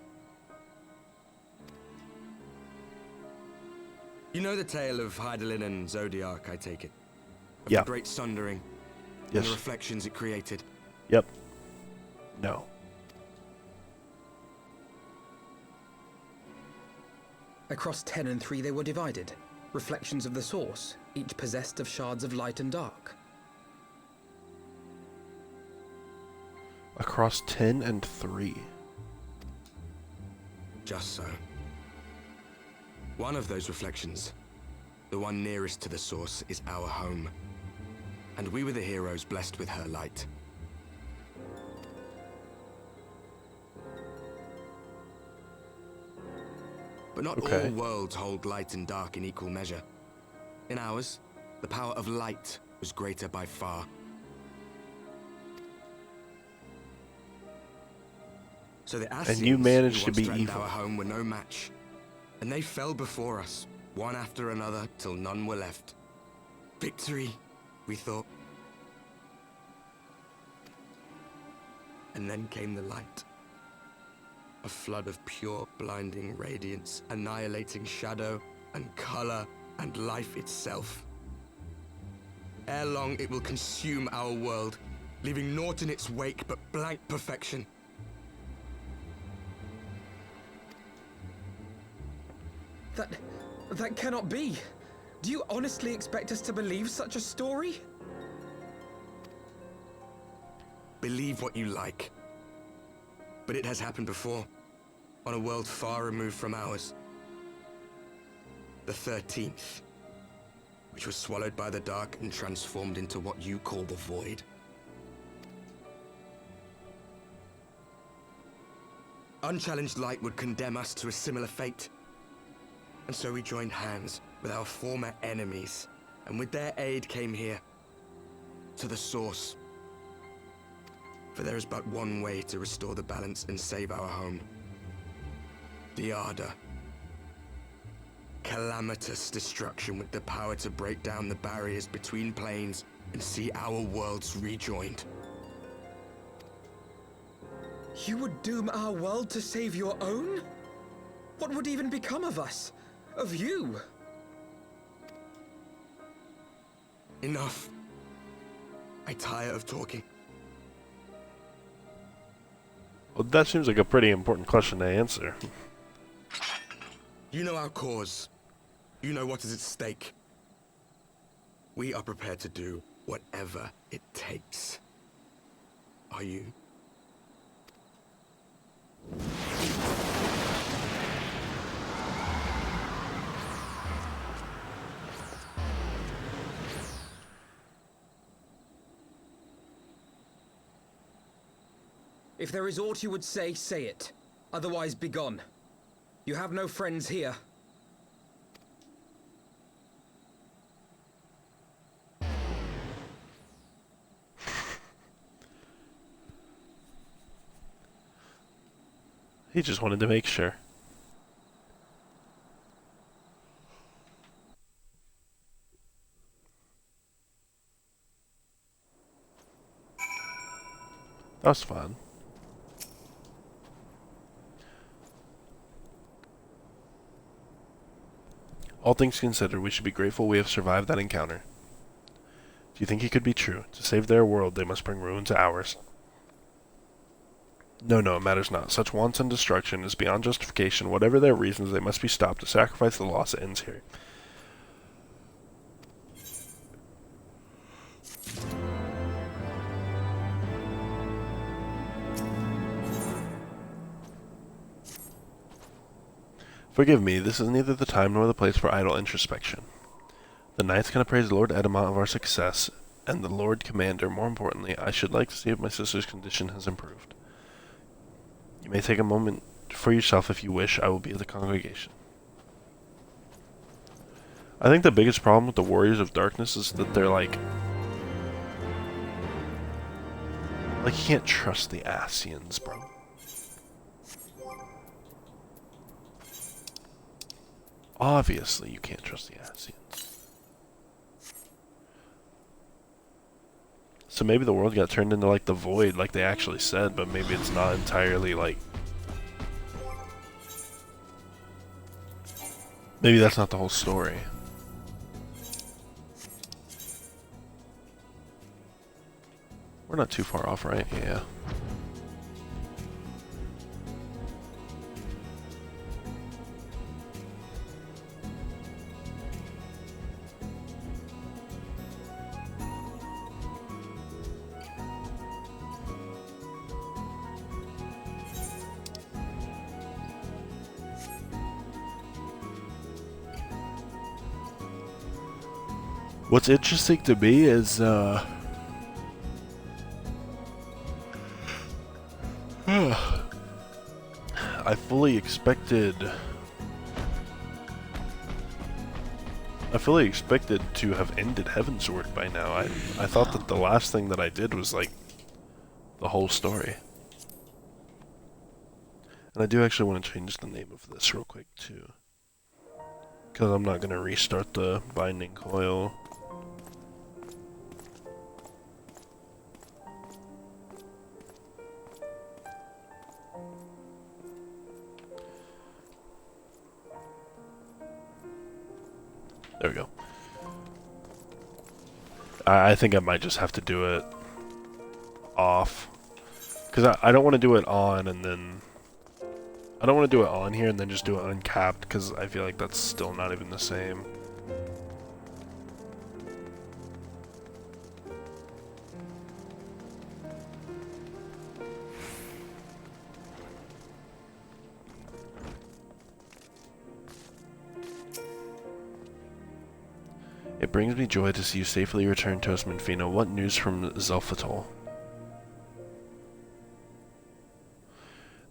You know the tale of Hydaelyn and Zodiac, I take it? Of Yeah. the great sundering and Yes. the reflections it created. Yep. No. Across 10 and 3 they were divided. Reflections of the source, each possessed of shards of light and dark. Across 10 and 3. Just so. One of those reflections, the one nearest to the source, is our home. And we were the heroes blessed with her light. But not Okay. all worlds hold light and dark in equal measure. In ours, the power of light was greater by far. So the Ascians, you managed who to once be threatened evil. our home, were no match. And they fell before us, one after another, till none were left. Victory, we thought. And then came the light. A flood of pure, blinding radiance, annihilating shadow and color and life itself. Ere long, it will consume our world, leaving naught in its wake but blank perfection. That cannot be. Do you honestly expect us to believe such a story? Believe what you like. But it has happened before, on a world far removed from ours. The 13th, which was swallowed by the dark and transformed into what you call the Void. Unchallenged light would condemn us to a similar fate. And so we joined hands with our former enemies, and with their aid came here, to the Source. For there is but one way to restore the balance and save our home. The Ardor. Calamitous destruction with the power to break down the barriers between planes and see our worlds rejoined. You would doom our world to save your own? What would even become of us? Of you? Enough. I tire of talking. Well, that seems like a pretty important question to answer. You know our cause. You know what is at stake. We are prepared to do whatever it takes. Are you? If there is aught you would say, say it. Otherwise, begone. You have no friends here. He just wanted to make sure. That was fun. All things considered, we should be grateful we have survived that encounter. Do you think it could be true? To save their world, they must bring ruin to ours. No, it matters not. Such wanton destruction is beyond justification. Whatever their reasons, they must be stopped. To sacrifice the loss ends here. Forgive me, this is neither the time nor the place for idle introspection. The knights can appraise Lord Edamont of our success, and the Lord Commander. More importantly, I should like to see if my sister's condition has improved. You may take a moment for yourself if you wish. I will be at the congregation. I think the biggest problem with the Warriors of Darkness is that they're like you can't trust the Ascians, bro. Obviously, you can't trust the Ascians. So maybe the world got turned into like the void, like they actually said, but maybe it's not entirely like. Maybe that's not the whole story. We're not too far off, right? Yeah. What's interesting to me is, I fully expected to have ended Heavensward by now. I thought that the last thing that I did was like the whole story. And I do actually want to change the name of this real quick too, because I'm not going to restart the binding coil. There we go. I think I might just have to do it off. Because I don't want to do it on and then... I don't want to do it on here and then just do it uncapped, because I feel like that's still not even the same. It brings me joy to see you safely return to us, Minfina. What news from Zelfatol?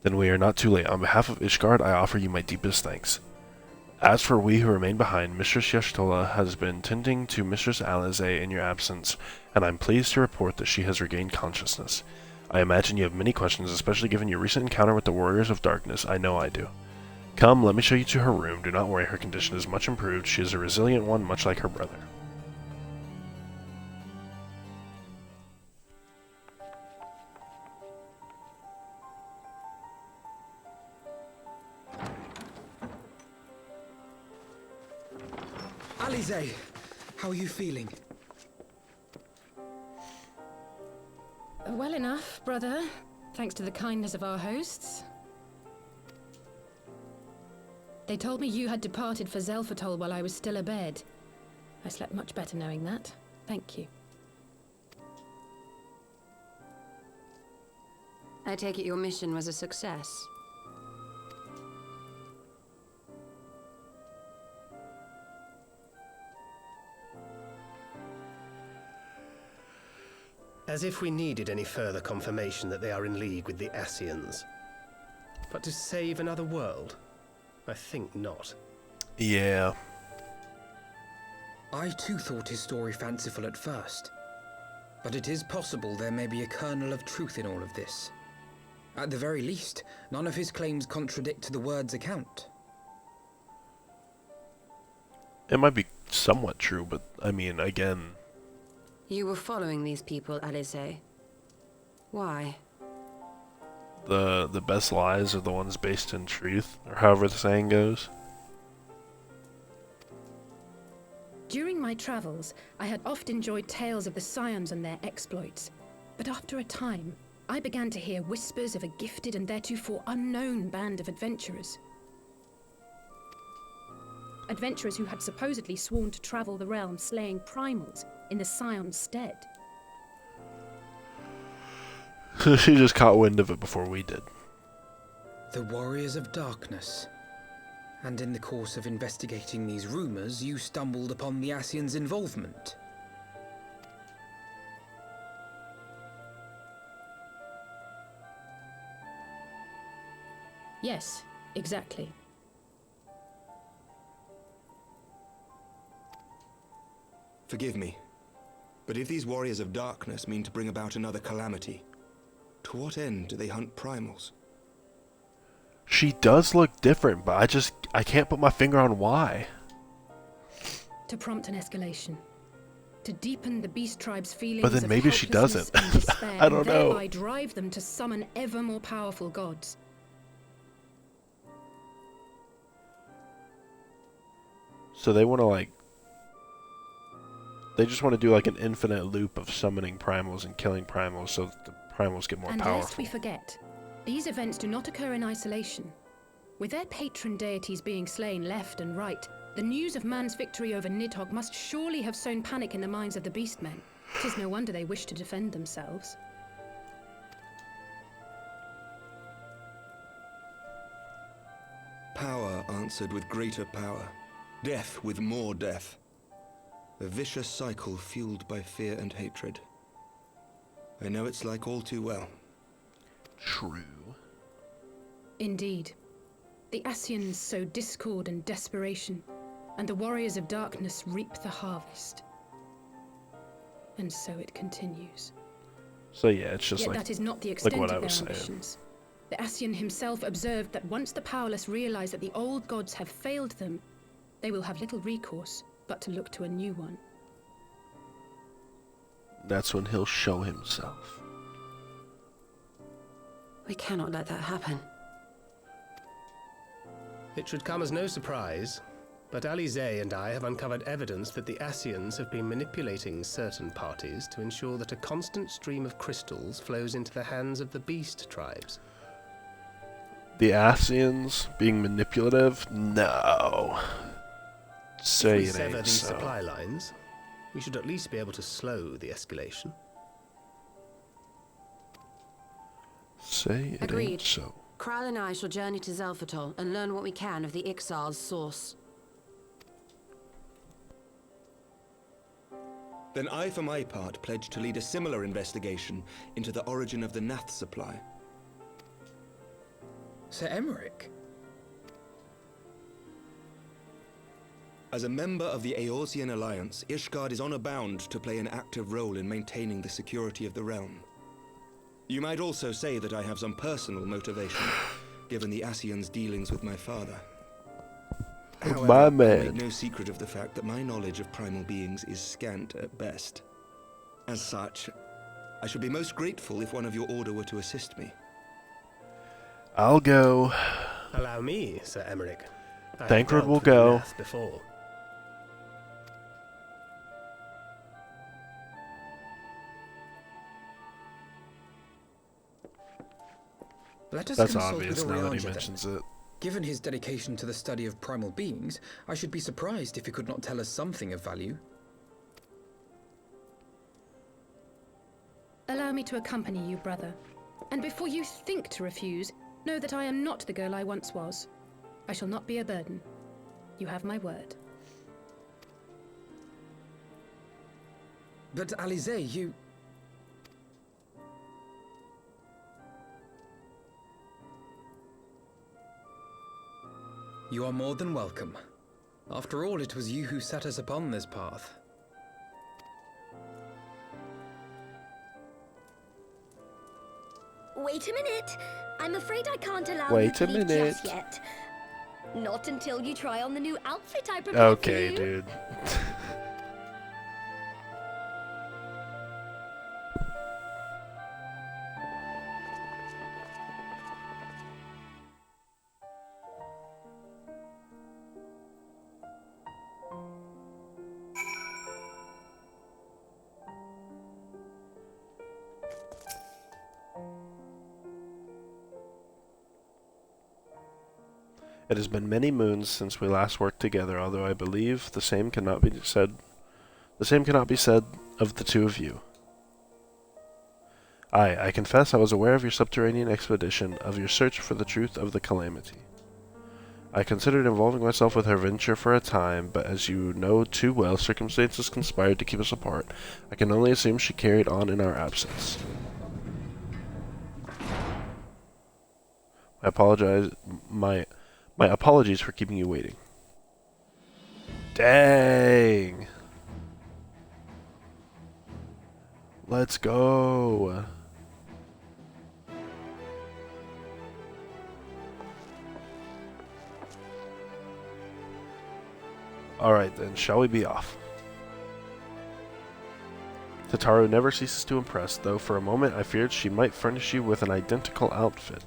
Then we are not too late. On behalf of Ishgard, I offer you my deepest thanks. As for we who remain behind, Mistress Yashtola has been tending to Mistress Alize in your absence, and I'm pleased to report that she has regained consciousness. I imagine you have many questions, especially given your recent encounter with the Warriors of Darkness. I know I do. Come, let me show you to her room. Do not worry, her condition is much improved. She is a resilient one, much like her brother. Alize, how are you feeling? Well enough, brother. Thanks to the kindness of our hosts. They told me you had departed for Zelfatol while I was still abed. I slept much better knowing that. Thank you. I take it your mission was a success. As if we needed any further confirmation that they are in league with the Ascians. But to save another world? I think not. Yeah. I too thought his story fanciful at first. But it is possible there may be a kernel of truth in all of this. At the very least, none of his claims contradict the word's account. It might be somewhat true, but I mean, again... You were following these people, Alize. Why? The best lies are the ones based in truth, or however the saying goes. During my travels, I had oft enjoyed tales of the Scions and their exploits. But after a time, I began to hear whispers of a gifted and theretofore unknown band of adventurers. Adventurers who had supposedly sworn to travel the realm slaying primals in the Scion's stead. She just caught wind of it before we did. The Warriors of Darkness. And in the course of investigating these rumors, you stumbled upon the Ascians' involvement. Yes, exactly. Forgive me, but if these Warriors of Darkness mean to bring about another calamity, to what end do they hunt primals? She does look different, but I can't put my finger on why. To prompt an escalation. to deepen the beast tribe's feelings But then of maybe she helplessness doesn't. and despair, I don't and know. thereby drive them to summon ever more powerful gods. So they want to like... They just want to do like an infinite loop of summoning primals and killing primals so that the primals get more And powerful. lest we forget, these events do not occur in isolation. With their patron deities being slain left and right, the news of man's victory over Nidhogg must surely have sown panic in the minds of the beastmen. 'Tis no wonder they wish to defend themselves. Power answered with greater power. Death with more death. A vicious cycle fueled by fear and hatred. I know it's like all too well. True. Indeed. The Ascians sow discord and desperation, and the warriors of darkness reap the harvest. And so it continues. So yeah, it's just Yet like... that is not the extent what I of their was saying. ambitions. The Ascian himself observed that once the powerless realize that the old gods have failed them, they will have little recourse but to look to a new one. That's when he'll show himself. We cannot let that happen. It should come as no surprise, but Alizé and I have uncovered evidence that the Ascians have been manipulating certain parties to ensure that a constant stream of crystals flows into the hands of the beast tribes. The Ascians being manipulative? No. Say If we it sever ain't these so. supply lines, we should at least be able to slow the escalation. Say it Agreed. ain't so. Kral and I shall journey to Zelphatol and learn what we can of the Ixal's source. Then I, for my part, pledge to lead a similar investigation into the origin of the Nath supply. Sir Emmerich? As a member of the Eorzean Alliance, Ishgard is honor bound to play an active role in maintaining the security of the realm. You might also say that I have some personal motivation, given the Ascians' dealings with my father. However, My I man. make no secret of the fact that my knowledge of primal beings is scant at best. As such, I should be most grateful if one of your order were to assist me. I'll go. Allow me, Sir Emmerich. I have Thancred dealt will with the go. Nath before. Let us That's consult obvious with now that Oriange he then. mentions it. Given his dedication to the study of primal beings, I should be surprised if he could not tell us something of value. Allow me to accompany you, brother. And before you think to refuse, know that I am not the girl I once was. I shall not be a burden. You have my word. But Alizé, you... You are more than welcome. After all, it was you who set us upon this path. Wait a minute. I'm afraid I can't allow Wait you to a leave minute. just yet. Not until you try on the new outfit I prepared for Okay, you. dude. It has been many moons since we last worked together, although I believe the same cannot be said of the two of you. I confess I was aware of your subterranean expedition, of your search for the truth of the calamity. I considered involving myself with her venture for a time, but as you know too well, circumstances conspired to keep us apart. I can only assume she carried on in our absence. My apologies for keeping you waiting. Dang! Let's go! Alright then, shall we be off? Tataru never ceases to impress, though for a moment I feared she might furnish you with an identical outfit.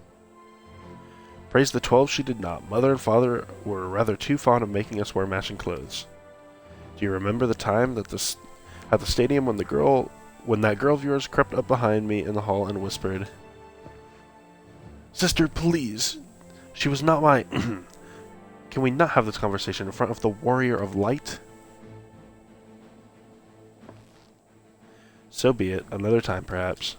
Praise the 12 she did not. Mother and father were rather too fond of making us wear matching clothes. Do you remember the time that at the stadium when that girl of yours crept up behind me in the hall and whispered, "Sister, please. She was not my..." Can we not have this conversation in front of the Warrior of Light? So be it. Another time, perhaps.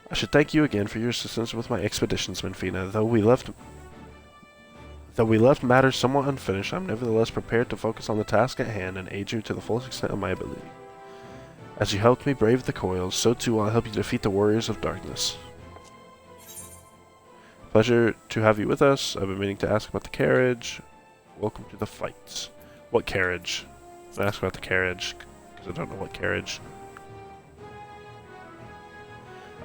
I should thank you again for your assistance with my expeditions, Minfina. Though we left matters somewhat unfinished, I'm nevertheless prepared to focus on the task at hand and aid you to the fullest extent of my ability. As you helped me brave the Coils, so too will I help you defeat the Warriors of Darkness. Pleasure to have you with us. I've been meaning to ask about the carriage. Welcome to the fights. What carriage? I asked about the carriage, because I don't know what carriage.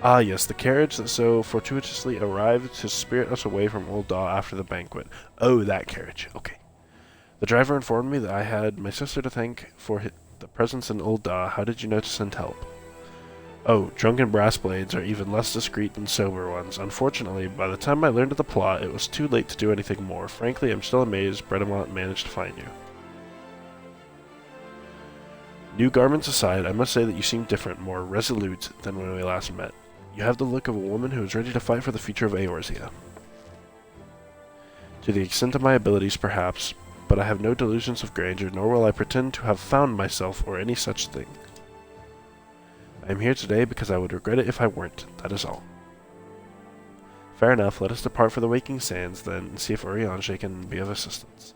Ah, yes, the carriage that so fortuitously arrived to spirit us away from Old Daw after the banquet. Oh, that carriage. Okay. The driver informed me that I had my sister to thank for the presence in Old Daw. How did you know to send help? Oh, drunken brass blades are even less discreet than sober ones. Unfortunately, by the time I learned of the plot, it was too late to do anything more. Frankly, I'm still amazed Bredemont managed to find you. New garments aside, I must say that you seem different, more resolute than when we last met. You have the look of a woman who is ready to fight for the future of Eorzea. To the extent of my abilities, perhaps, but I have no delusions of grandeur, nor will I pretend to have found myself or any such thing. I am here today because I would regret it if I weren't, that is all. Fair enough, let us depart for the Waking Sands, then, and see if Urianger can be of assistance.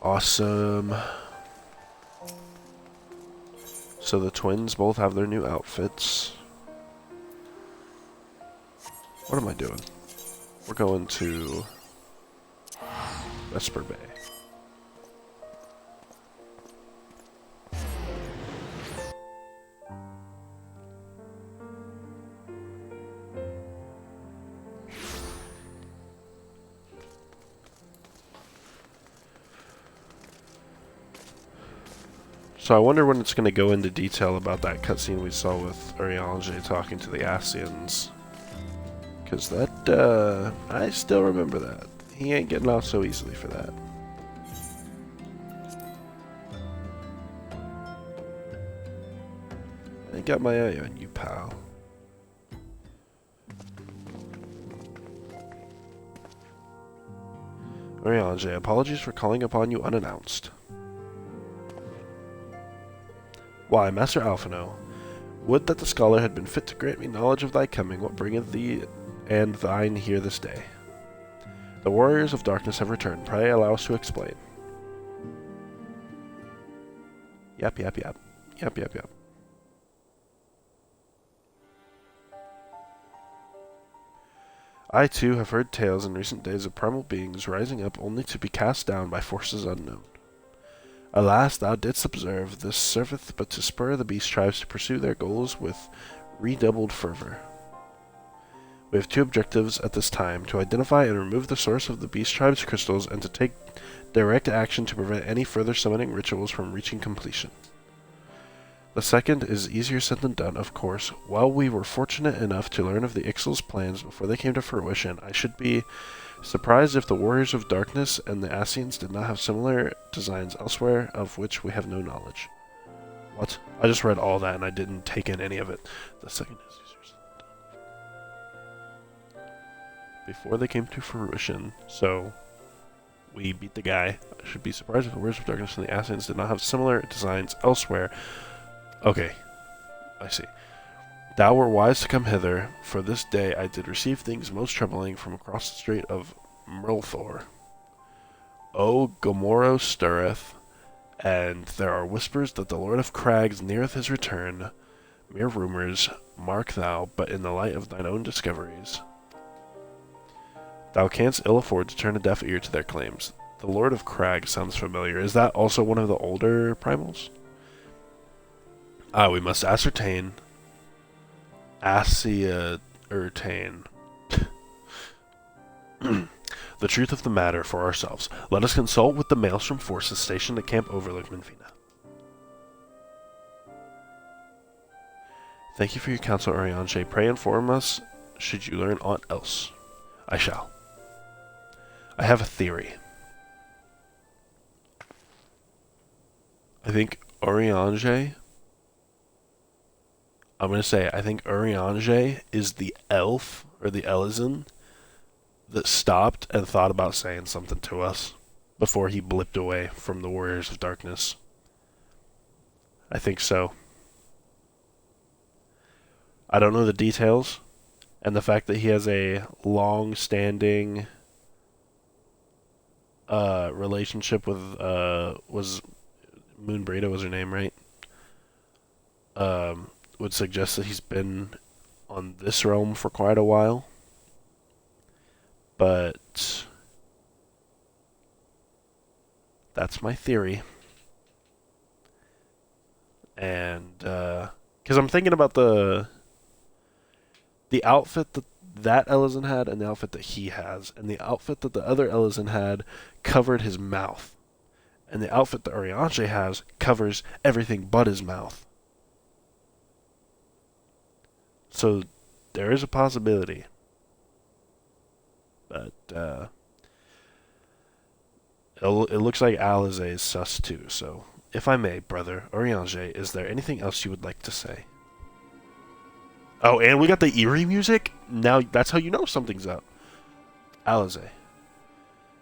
Awesome. So the twins both have their new outfits. What am I doing? We're going to Vesper Bay. So I wonder when it's going to go into detail about that cutscene we saw with Urianger talking to the Ascians. Because that, I still remember that. He ain't getting off so easily for that. I got my eye on you, pal. Urianger, apologies for calling upon you unannounced. Why, Master Alphino, would that the scholar had been fit to grant me knowledge of thy coming. What bringeth thee and thine here this day? The warriors of darkness have returned. Pray allow us to explain. Yap, yap, yap. Yap, yap, yap. I, too, have heard tales in recent days of primal beings rising up only to be cast down by forces unknown. Alas, thou didst observe, this serveth but to spur the beast tribes to pursue their goals with redoubled fervor. We have two objectives at this time, to identify and remove the source of the beast tribe's crystals and to take direct action to prevent any further summoning rituals from reaching completion. The second is easier said than done, of course. While we were fortunate enough to learn of the Ixal's plans before they came to fruition, I should be surprised if the Warriors of Darkness and the Ascians did not have similar designs elsewhere of which we have no knowledge. What? I just read all that and I didn't take in any of it. The second is easier said than done. Before they came to fruition, so we beat the guy. I should be surprised if the Warriors of Darkness and the Ascians did not have similar designs elsewhere. Okay, I see. Thou were wise to come hither, for this day I did receive things most troubling from across the strait of Mrlthor. O Gomorrah stirreth, and there are whispers that the Lord of Crags neareth his return. Mere rumors, mark thou, but in the light of thine own discoveries. Thou canst ill afford to turn a deaf ear to their claims. The Lord of Crags sounds familiar. Is that also one of the older primals? Ah, we must ascertain ascertain the truth of the matter for ourselves. Let us consult with the Maelstrom forces stationed at Camp Overlook, Minfina. Thank you for your counsel, Urianger. Pray inform us should you learn aught else. I shall. I have a theory. I think Urianger... I'm going to say, I think Urianger is the elf, or the Elysian, that stopped and thought about saying something to us before he blipped away from the Warriors of Darkness. I think so. I don't know the details, and the fact that he has a long-standing relationship with, was Moonbrita was her name, right? Would suggest that he's been on this realm for quite a while. But that's my theory. And because I'm thinking about the outfit that Elysian had and the outfit that he has, and the outfit that the other Elysian had covered his mouth, and the outfit that Urianger has covers everything but his mouth. So there is a possibility. But it looks like Alize is sus too, so if I may, brother, Urianger, is there anything else you would like to say? Oh, and we got the eerie music? Now that's how you know something's up. Alize.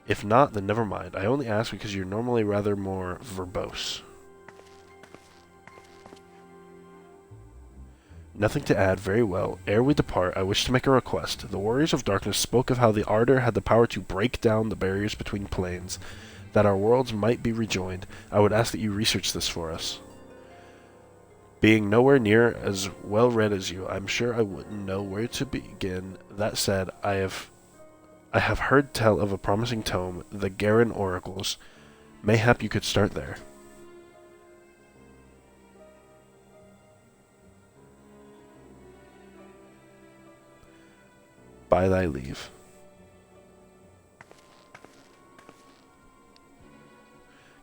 If not, then never mind. I only ask because you're normally rather more verbose. Nothing to add, very well. Ere we depart, I wish to make a request. The Warriors of Darkness spoke of how the Ardor had the power to break down the barriers between planes, that our worlds might be rejoined. I would ask that you research this for us. Being nowhere near as well read as you, I'm sure I wouldn't know where to begin. That said, I have heard tell of a promising tome, the Garen Oracles. Mayhap you could start there. By thy leave.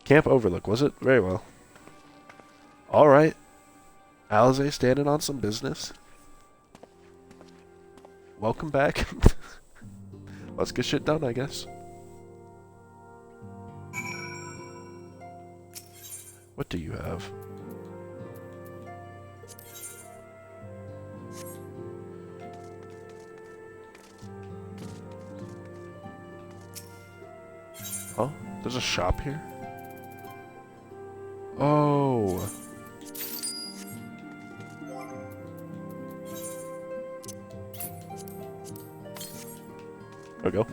Camp Overlook, was it? Very well. Alright. Alize standing on some business. Welcome back. Let's get shit done, I guess. What do you have? Oh, there's a shop here? Oh. There we go.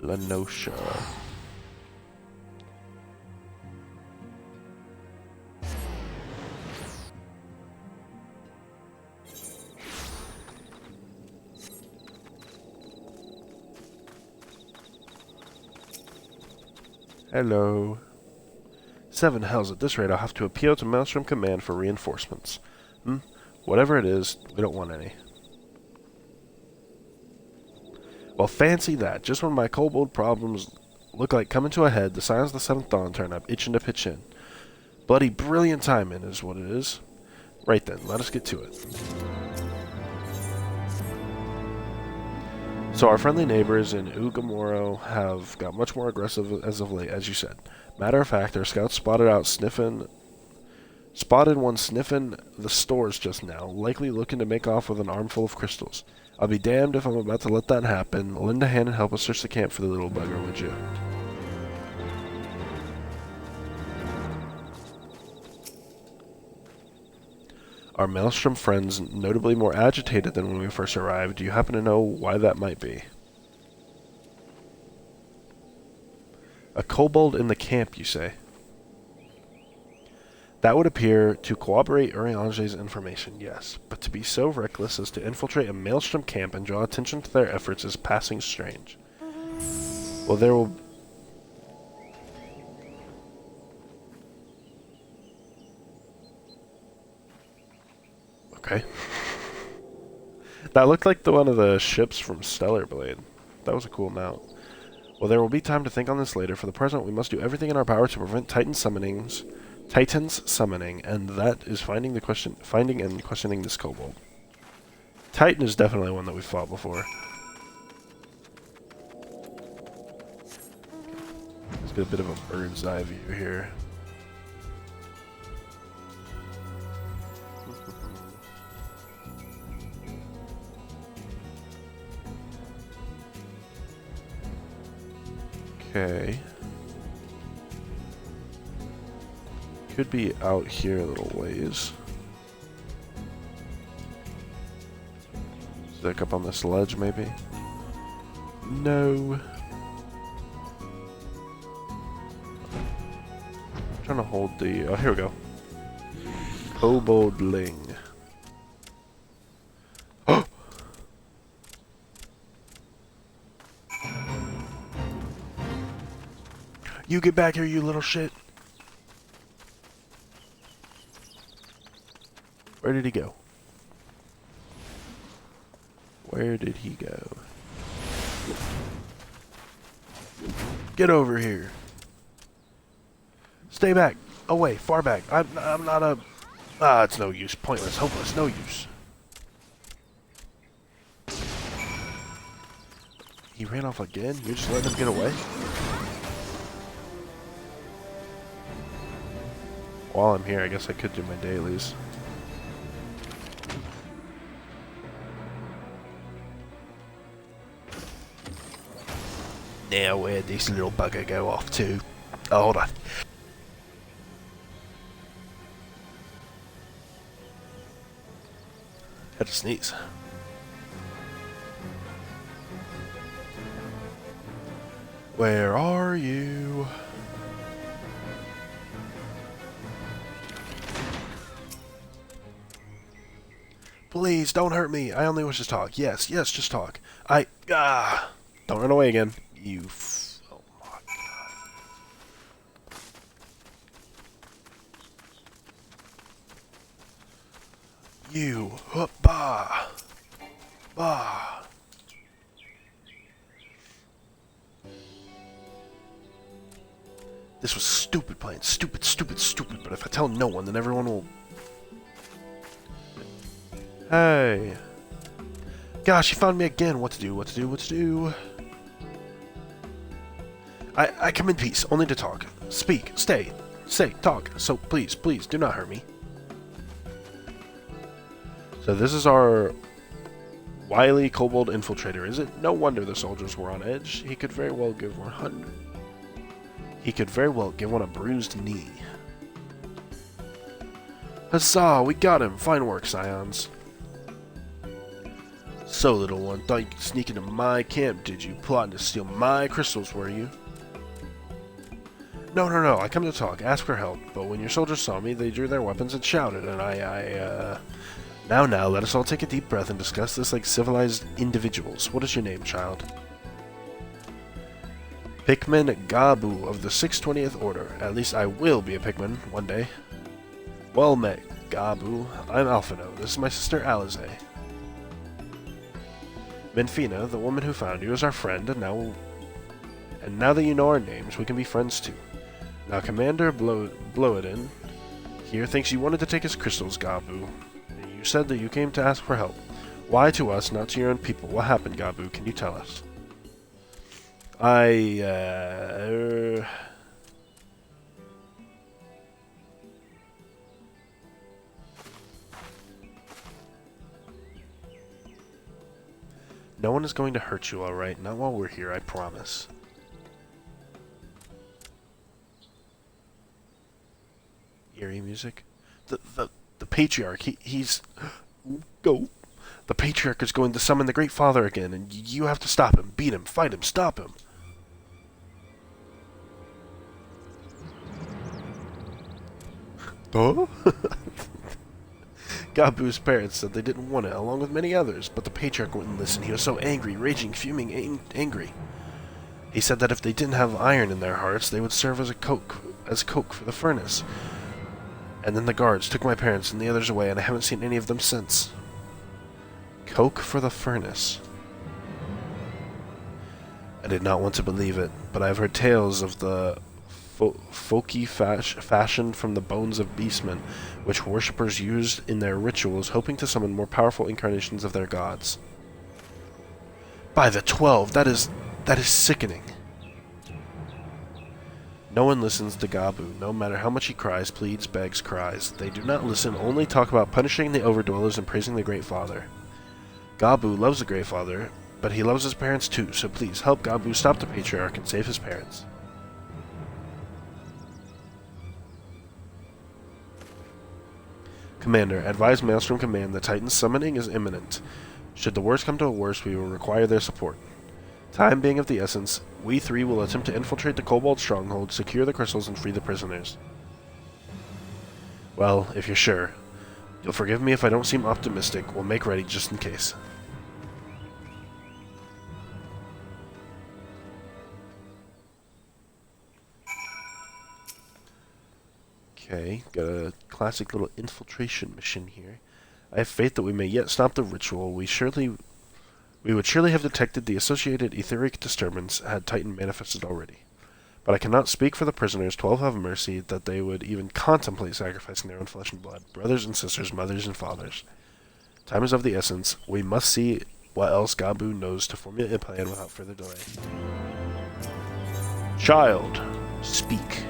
Lenosha. Hello. 7 hells, at this rate I'll have to appeal to Maelstrom Command for reinforcements. Whatever it is, we don't want any. Well, fancy that. Just when my kobold problems look like coming to a head, the Scions of the Seventh Dawn turn up, itching to pitch in. Bloody brilliant timing is what it is. Right then, let us get to it. So our friendly neighbors in Ugamoro have got much more aggressive as of late, as you said. Matter of fact, our scouts spotted one sniffing the stores just now, likely looking to make off with an armful of crystals. I'll be damned if I'm about to let that happen. Lend a hand and help us search the camp for the little bugger, would you? Our Maelstrom friends notably more agitated than when we first arrived. Do you happen to know why that might be? A kobold in the camp, you say? That would appear to corroborate Urianger's information, yes. But to be so reckless as to infiltrate a Maelstrom camp and draw attention to their efforts is passing strange. Well, there will... Okay. That looked like one of the ships from Stellar Blade. That was a cool mount. Well, there will be time to think on this later. For the present, we must do everything in our power to prevent Titans summoning, and that is finding and questioning this kobold. Titan is definitely one that we've fought before. Let's get a bit of a bird's eye view here. Okay. Could be out here a little ways. Stick up on this ledge, maybe? No. I'm trying to hold the... Oh, here we go. Koboldling. You get back here, you little shit. Where did he go? Where did he go? Get over here. Stay back. Away. Far back. I'm not a... Ah, it's no use. Pointless. Hopeless. No use. He ran off again? You're just letting him get away? While I'm here, I guess I could do my dailies. Now where'd this little bugger go off to? Oh, hold on. Had to sneeze. Where are you? Please, don't hurt me. I only wish to talk. Yes, yes, just talk. Don't run away again. You oh my god. You, bah. Bah. This was stupid playing. Stupid, stupid, stupid. But if I tell no one, then everyone will... Hey. Gosh, he found me again. What to do, what to do, what to do. I come in peace, only to talk. Speak, stay, talk. So please, please, do not hurt me. So this is our wily kobold infiltrator, is it? No wonder the soldiers were on edge. He could very well give 100. He could very well give one a bruised knee. Huzzah, we got him. Fine work, Scions. So, little one, thought you could sneak into my camp, did you? Plotting to steal my crystals, were you? No, no, no, I come to talk, ask for help. But when your soldiers saw me, they drew their weapons and shouted, and Now, let us all take a deep breath and discuss this like civilized individuals. What is your name, child? Pikmin Gabu of the 620th Order. At least I will be a Pikmin one day. Well met, Gabu. I'm Alphino. This is my sister Alize. Menfina, the woman who found you, is our friend, and now that you know our names, we can be friends too. Now, Commander Bloedin here thinks you wanted to take his crystals, Gabu. You said that you came to ask for help. Why to us, not to your own people? What happened, Gabu? Can you tell us? No one is going to hurt you, alright? Not while we're here, I promise. Eerie music? The Patriarch, he's... Go! The Patriarch is going to summon the Great Father again, and you have to stop him, beat him, fight him, stop him! Huh? Gabu's parents said they didn't want it, along with many others, but the Patriarch wouldn't listen. He was so angry, raging, fuming, angry. He said that if they didn't have iron in their hearts, they would serve as coke for the furnace. And then the guards took my parents and the others away, and I haven't seen any of them since. Coke for the furnace. I did not want to believe it, but I have heard tales of the folky fashioned from the bones of beastmen, which worshippers used in their rituals, hoping to summon more powerful incarnations of their gods. By the 12, that is sickening. No one listens to Gabu, no matter how much he cries, pleads, begs, cries. They do not listen, only talk about punishing the overdwellers and praising the Great Father. Gabu loves the Great Father, but he loves his parents too, so please help Gabu stop the Patriarch and save his parents. Commander, advise Maelstrom Command that Titan's summoning is imminent. Should the worst come to a worst, we will require their support. Time being of the essence, we three will attempt to infiltrate the Kobold stronghold, secure the crystals, and free the prisoners. Well, if you're sure. You'll forgive me if I don't seem optimistic. We'll make ready just in case. Okay, got a classic little infiltration mission here. I have faith that we may yet stop the ritual. We would surely have detected the associated etheric disturbance had Titan manifested already. But I cannot speak for the prisoners. 12 have mercy that they would even contemplate sacrificing their own flesh and blood, brothers and sisters, mothers and fathers. Time is of the essence. We must see what else Gabu knows to formulate a plan without further delay. Child, speak.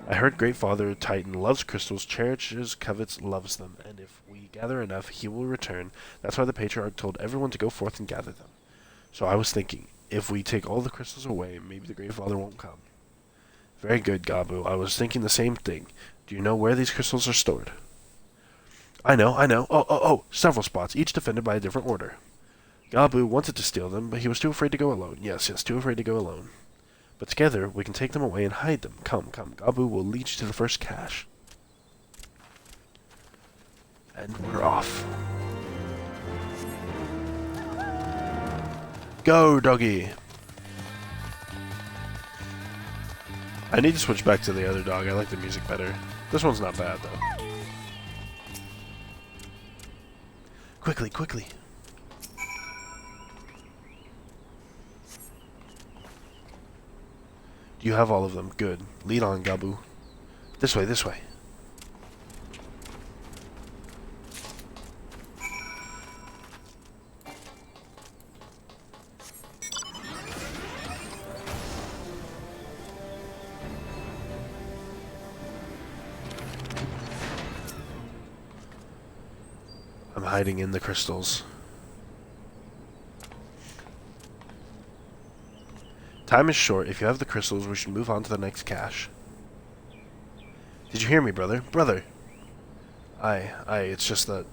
I heard Great Father Titan loves crystals, cherishes, covets, loves them, and if we gather enough, he will return. That's why the Patriarch told everyone to go forth and gather them. So I was thinking, if we take all the crystals away, maybe the Great Father won't come. Very good, Gabu. I was thinking the same thing. Do you know where these crystals are stored? I know. Oh, several spots, each defended by a different order. Gabu wanted to steal them, but he was too afraid to go alone. Yes, too afraid to go alone. But together, we can take them away and hide them. Come. Gabu will lead you to the first cache. And we're off. Go, doggy! I need to switch back to the other dog. I like the music better. This one's not bad, though. Quickly! You have all of them. Good. Lead on, Gabu. This way. I'm hiding in the crystals. Time is short. If you have the crystals, we should move on to the next cache. Did you hear me, brother? Brother! Aye, it's just that...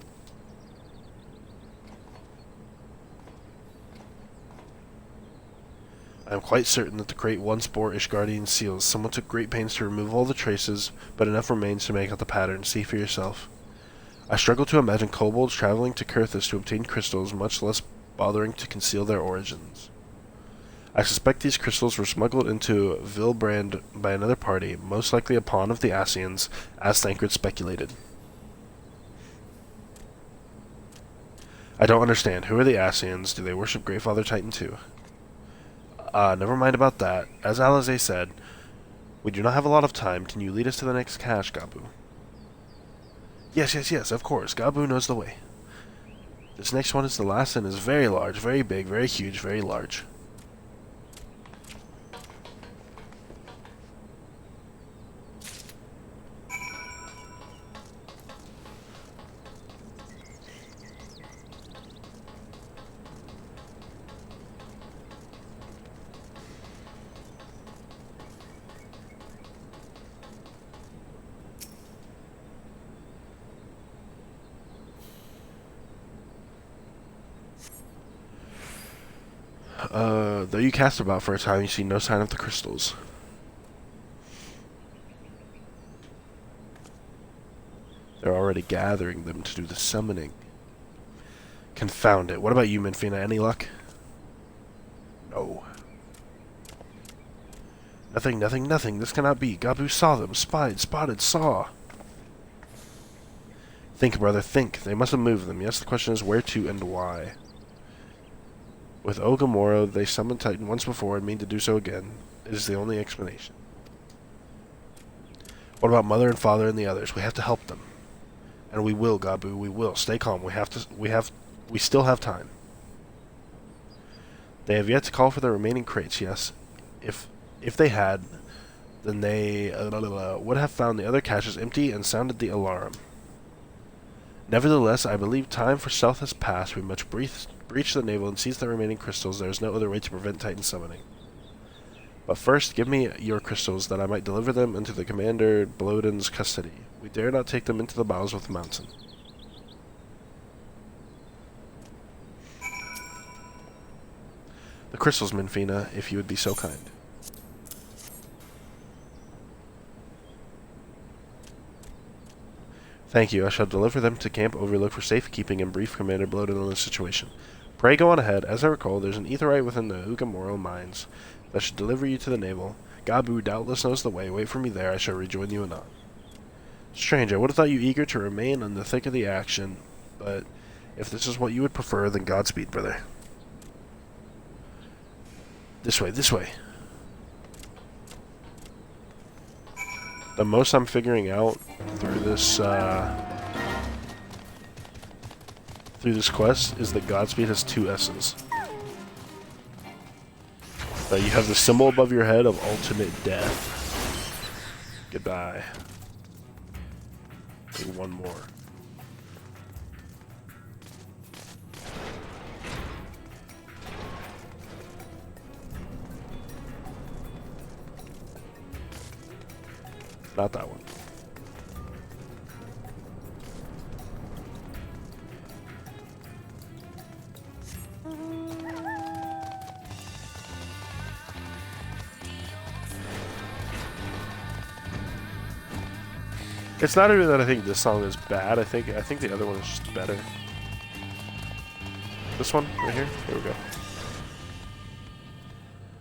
I am quite certain that the crate once bore Ishgardian seals. Someone took great pains to remove all the traces, but enough remains to make out the pattern. See for yourself. I struggle to imagine kobolds traveling to Kurthus to obtain crystals, much less bothering to conceal their origins. I suspect these crystals were smuggled into Vilbrand by another party, most likely a pawn of the Ascians, as Thancred speculated. I don't understand. Who are the Ascians? Do they worship Great Father Titan too? Never mind about that. As Alizé said, we do not have a lot of time. Can you lead us to the next cache, Gabu? Yes, of course. Gabu knows the way. This next one is the last and is very large, very big, very huge, very large. Though you cast about for a time, you see no sign of the crystals. They're already gathering them to do the summoning. Confound it. What about you, Minfina? Any luck? No. Nothing. This cannot be. Gabu saw them. Spotted, saw. Think, brother, think. They must have moved them. Yes, the question is where to and why. With Ogamoro, they summoned Titan once before and mean to do so again. It is the only explanation. What about Mother and Father and the others? We have to help them. And we will, Gabu, we will. Stay calm. We still have time. They have yet to call for the remaining crates, yes. If they had, then they would have found the other caches empty and sounded the alarm. Nevertheless, I believe time for stealth has passed. We must breach the navel and seize the remaining crystals. There is no other way to prevent Titan summoning. But first, give me your crystals, that I might deliver them into the Commander Bloden's custody. We dare not take them into the bowels of the mountain. The crystals, Minfina, if you would be so kind. Thank you. I shall deliver them to Camp Overlook for safekeeping and brief Commander Bloden on the situation. Pray go on ahead. As I recall, there's an aetheryte within the Ugamoro mines that should deliver you to the navel. Gabu doubtless knows the way. Wait for me there. I shall rejoin you anon. Strange, I would have thought you eager to remain in the thick of the action, but if this is what you would prefer, then Godspeed, brother. This way, this way. The most I'm figuring out through this quest is that Godspeed has 2 S's. That you have the symbol above your head of ultimate death. Goodbye. Maybe one more. Not that one. It's not even that I think this song is bad. I think the other one is just better. This one right here. There we go.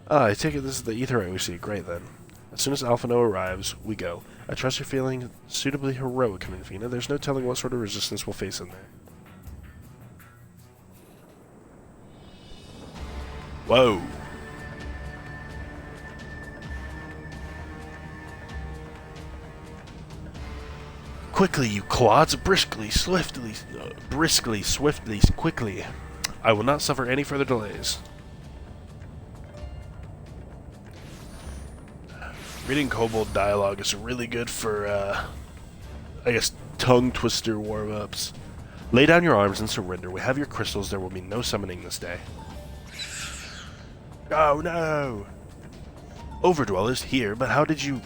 Ah, I take it this is the aetheryte we see. Great then. As soon as Alphino arrives, we go. I trust you're feeling suitably heroic, Minfina. There's no telling what sort of resistance we'll face in there. Whoa. Quickly, you quads! Briskly, swiftly, quickly. I will not suffer any further delays. Reading Kobold dialogue is really good for, I guess, tongue twister warm-ups. Lay down your arms and surrender. We have your crystals. There will be no summoning this day. Oh no! Overdwellers here, but how did you...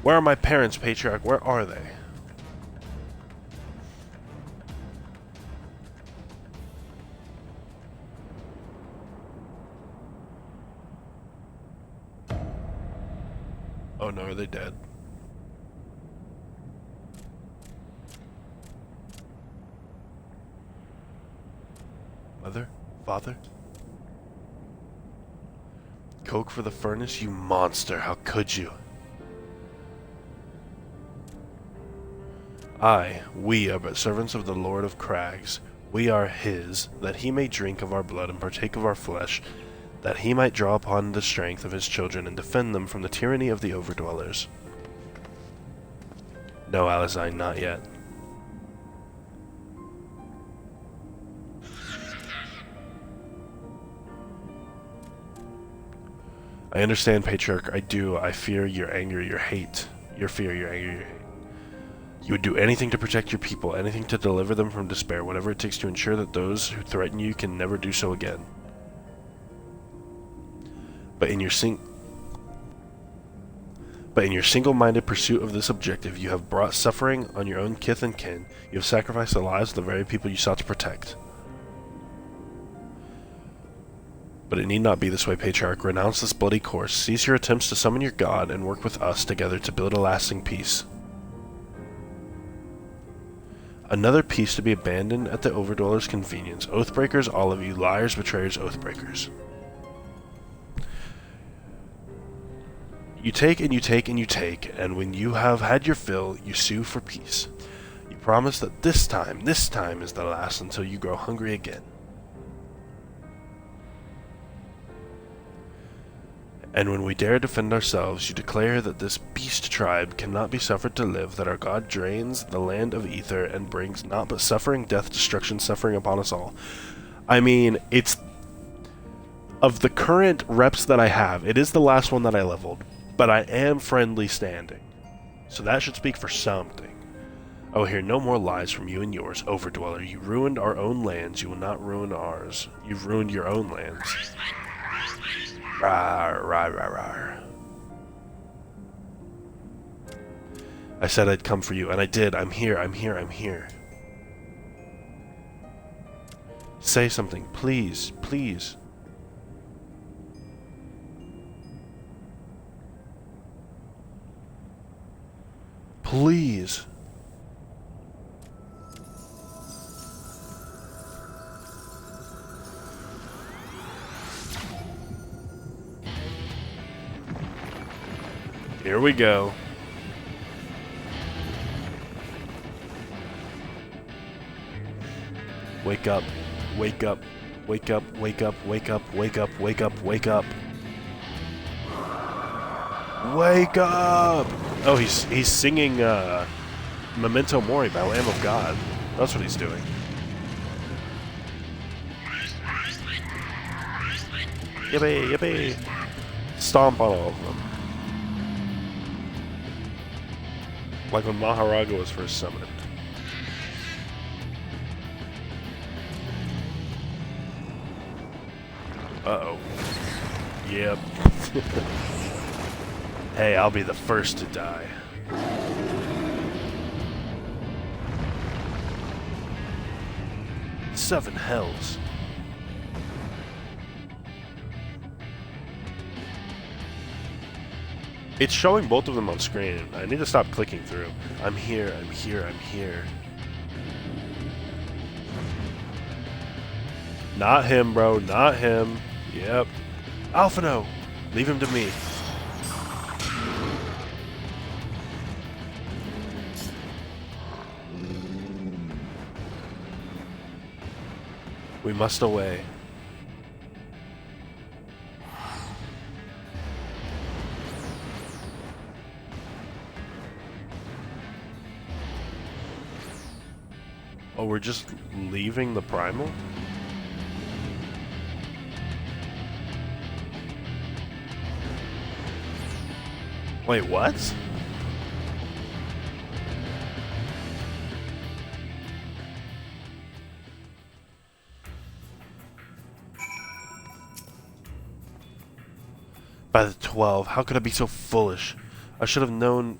Where are my parents, Patriarch? Where are they? Oh no, are they dead? Mother? Father? Coke for the furnace? You monster, how could you? We are but servants of the Lord of Crags. We are his, that he may drink of our blood and partake of our flesh, that he might draw upon the strength of his children and defend them from the tyranny of the Overdwellers. No, Alizine, not yet. I understand, Patriarch, I do. I fear your anger, your hate. Your fear, your anger, your hate. You would do anything to protect your people, anything to deliver them from despair, whatever it takes to ensure that those who threaten you can never do so again. But in your single-minded pursuit of this objective, you have brought suffering on your own kith and kin. You have sacrificed the lives of the very people you sought to protect. But it need not be this way, Patriarch. Renounce this bloody course. Cease your attempts to summon your god and work with us together to build a lasting peace. Another peace to be abandoned at the Overdwellers' convenience. Oathbreakers, all of you. Liars, betrayers, oathbreakers. You take and you take and you take, and when you have had your fill, you sue for peace. You promise that this time is the last until you grow hungry again. And when we dare defend ourselves, you declare that this beast tribe cannot be suffered to live, that our God drains the land of ether and brings not but suffering, death, destruction, suffering upon us all. I mean, it's... Of the current reps that I have, it is the last one that I leveled, but I am friendly standing. So that should speak for something. Oh, hear no more lies from you and yours, Overdweller. You ruined our own lands, you will not ruin ours. You've ruined your own lands. Rawr, rawr, rawr, rawr. I said I'd come for you, and I did. I'm here, I'm here, I'm here. Say something, please, please. Please. Here we go. Wake up. Wake up. Wake up. Wake up. Wake up. Wake up. Wake up. Wake up. Wake up! Oh, he's singing Memento Mori by Lamb of God. That's what he's doing. Yippee, yippee! Stomp on all of them. Like when Maharaga was first summoned. Uh-oh. Yep. Hey, I'll be the first to die. Seven hells. It's showing both of them on screen. I need to stop clicking through. I'm here, I'm here, I'm here. Not him, bro, not him. Yep. Alphino! Leave him to me. We must away. Oh, we're just leaving the primal? Wait, what? By the 12, how could I be so foolish? I should have known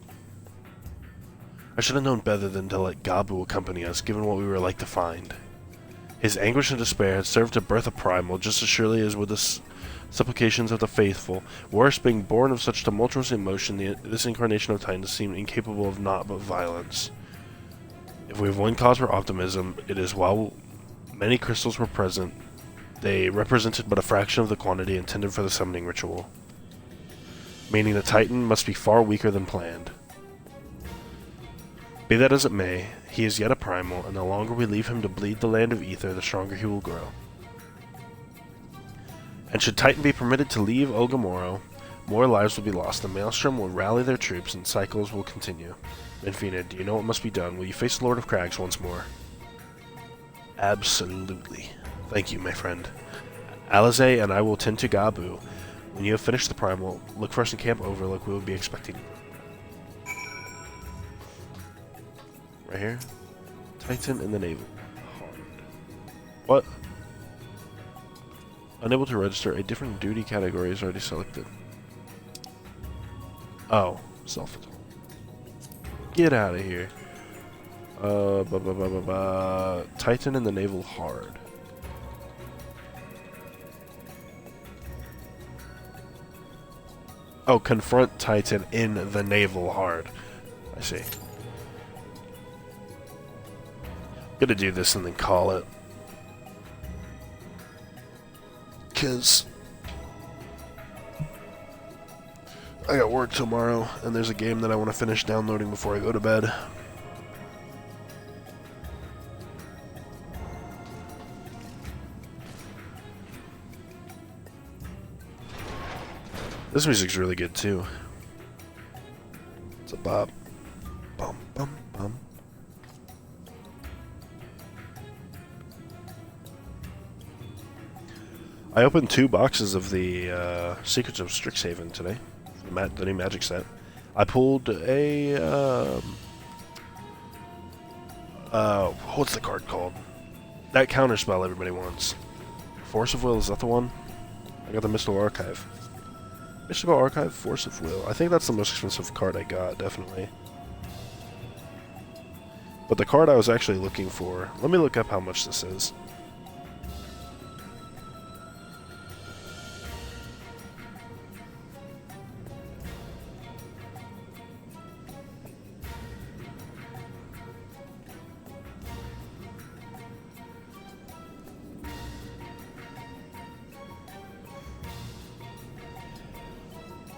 better than to let Gabu accompany us, given what we were like to find. His anguish and despair had served to birth a primal, just as surely as would the supplications of the faithful. Worse, being born of such tumultuous emotion, this incarnation of Titan seemed incapable of naught but violence. If we have one cause for optimism, it is while many crystals were present, they represented but a fraction of the quantity intended for the summoning ritual. Meaning the Titan must be far weaker than planned. Be that as it may, he is yet a primal, and the longer we leave him to bleed the land of ether, the stronger he will grow. And should Titan be permitted to leave Olgamoro, more lives will be lost, the Maelstrom will rally their troops, and cycles will continue. Infina, do you know what must be done? Will you face the Lord of Crags once more? Absolutely. Thank you, my friend. Alize and I will tend to Gabu. When you have finished the primal, look for us in Camp Overlook. We will be expecting you. Right here? Titan in the Naval. What? Unable to register. A different duty category is already selected. Oh. Self-attack. Get out of here. Titan in the Naval Hard. Oh, confront Titan in the Naval Hard. I see. Gonna do this and then call it. 'Cause I got work tomorrow, and there's a game that I want to finish downloading before I go to bed. This music's really good too. It's a bop. Bum bum bum. I opened 2 boxes of the Secrets of Strixhaven today, the new Magic set. I pulled a what's the card called? That counterspell everybody wants. Force of Will, is that the one? I got the Mystical Archive. Mystical Archive, Force of Will. I think that's the most expensive card I got, definitely. But the card I was actually looking for, let me look up how much this is.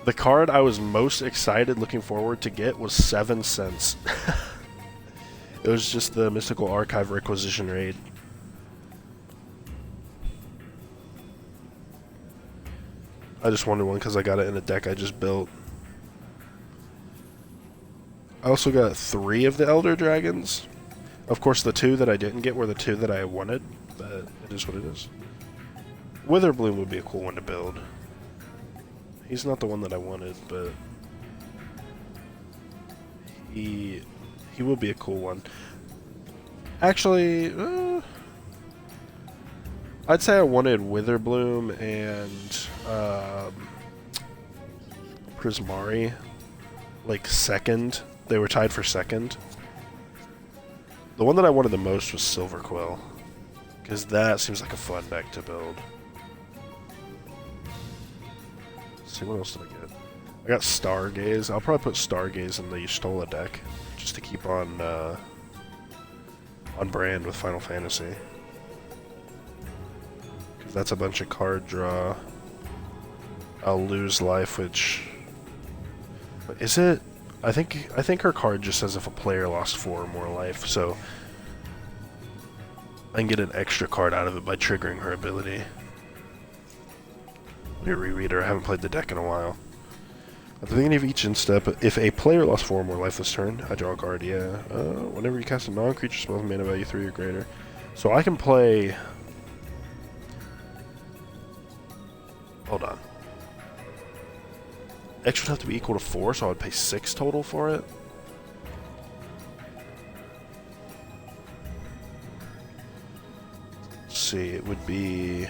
The card I was most excited looking forward to get was 7 cents. It was just the Mystical Archive Requisition Raid. I just wanted one because I got it in a deck I just built. I also got 3 of the Elder Dragons. Of course, the 2 that I didn't get were the 2 that I wanted, but it is what it is. Witherbloom would be a cool one to build. He's not the one that I wanted, but he will be a cool one. Actually, I'd say I wanted Witherbloom and Prismari, like second. They were tied for second. The one that I wanted the most was Silverquill, because that seems like a fun deck to build. Let's see, what else did I get? I got Stargaze. I'll probably put Stargaze in the Y'shtola deck, just to keep on brand with Final Fantasy. Because that's a bunch of card draw. I'll lose life, which... Is it? I think her card just says if a player lost 4 or more life, so I can get an extra card out of it by triggering her ability. Let me reread her. I haven't played the deck in a while. At the beginning of each instep, if a player lost 4 or more life this turn, I draw a card, yeah. Whenever you cast a non-creature spell with mana value 3 or greater. So I can play... Hold on. X would have to be equal to 4, so I would pay 6 total for it. Let's see, it would be...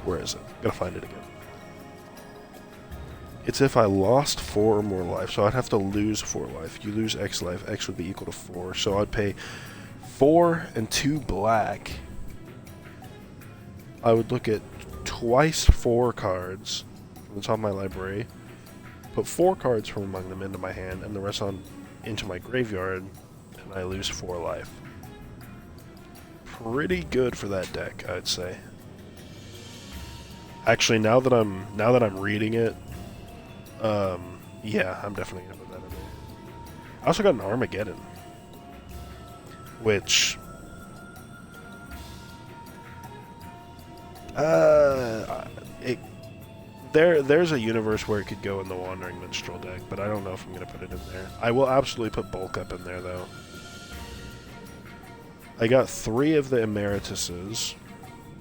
Where is it? Gotta find it again. It's if I lost 4 or more life, so I'd have to lose 4 life. You lose X life, X would be equal to 4, so I'd pay 4 and 2 black. I would look at twice 4 cards from the top of my library, put 4 cards from among them into my hand, and the rest on into my graveyard, and I lose 4 life. Pretty good for that deck, I'd say. Actually, now that I'm reading it, yeah, I'm definitely gonna put that in there. I also got an Armageddon, which there's a universe where it could go in the Wandering Minstrel deck, but I don't know if I'm gonna put it in there. I will absolutely put Bulk Up in there though. I got 3 of the Emerituses.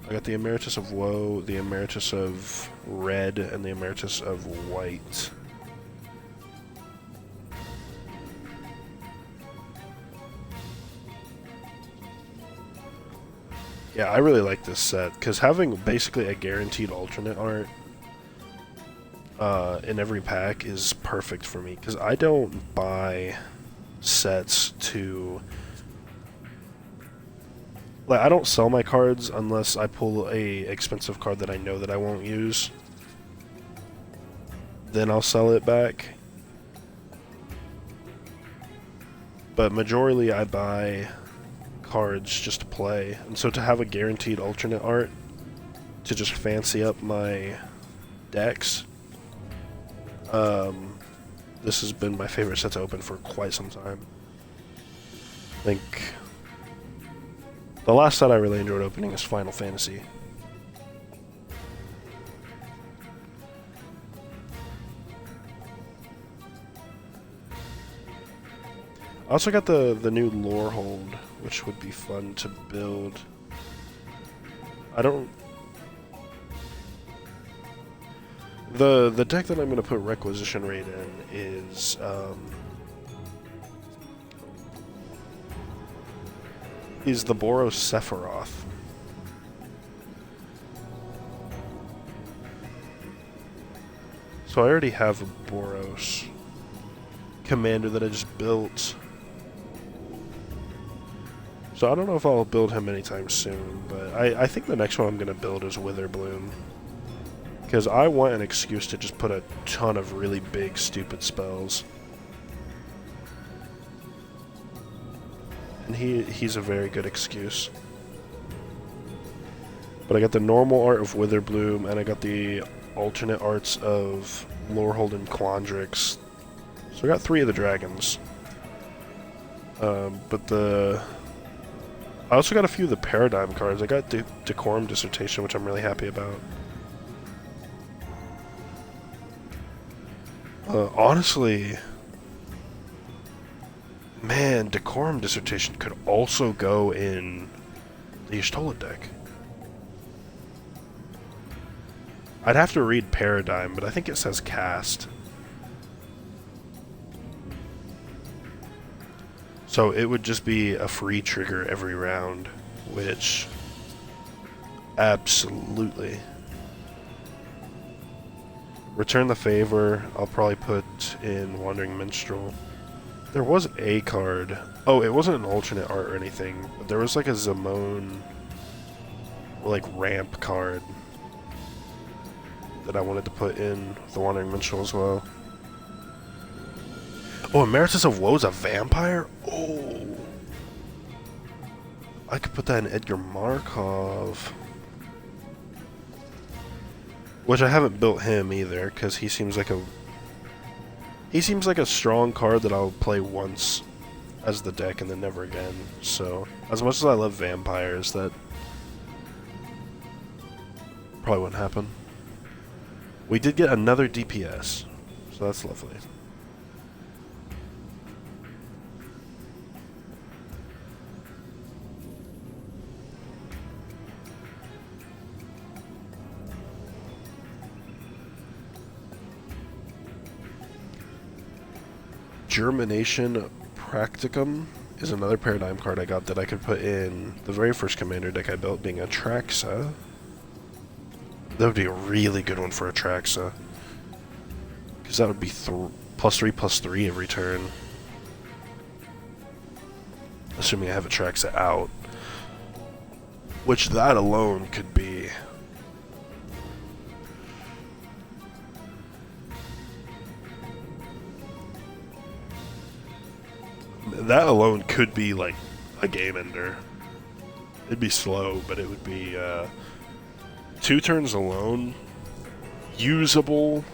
I got the Emeritus of Woe, the Emeritus of Red, and the Emeritus of White. Yeah, I really like this set, because having basically a guaranteed alternate art in every pack is perfect for me, because I don't buy sets to... Like, I don't sell my cards unless I pull a expensive card that I know that I won't use. Then I'll sell it back. But majorly I buy cards just to play. And so to have a guaranteed alternate art to just fancy up my decks. This has been my favorite set to open for quite some time. I think the last set I really enjoyed opening is Final Fantasy. I also got the new lore hold, which would be fun to build. I don't... The deck that I'm going to put Requisition Rate in is the Boros Sephiroth. So I already have a Boros commander that I just built. So I don't know if I'll build him anytime soon, but I think the next one I'm going to build is Witherbloom. Because I want an excuse to just put a ton of really big, stupid spells. And he's a very good excuse. But I got the normal art of Witherbloom, and I got the alternate arts of Lorehold and Quandrix. So I got 3 of the dragons. But I also got a few of the Paradigm cards. I got Decorum Dissertation, which I'm really happy about. Honestly, man, Decorum Dissertation could also go in the Y'shtola deck. I'd have to read Paradigm, but I think it says cast. So it would just be a free trigger every round, which absolutely. Return the Favor, I'll probably put in Wandering Minstrel. There was a card. Oh, it wasn't an alternate art or anything, but there was like a Zamone, like, ramp card that I wanted to put in the Wandering Minstrel as well. Oh, Emeritus of Woe's a vampire? Oh. I could put that in Edgar Markov. Which I haven't built him either, because he seems like a strong card that I'll play once as the deck and then never again. So, as much as I love vampires, that probably wouldn't happen. We did get another DPS, so that's lovely. Germination Practicum is another Paradigm card I got that I could put in the very first commander deck I built, being Atraxa. That would be a really good one for Atraxa, because that would be +3/+3 every turn. Assuming I have Atraxa out. Which that alone could be... That alone could be like a game ender. It'd be slow, but it would be 2 turns alone, usable.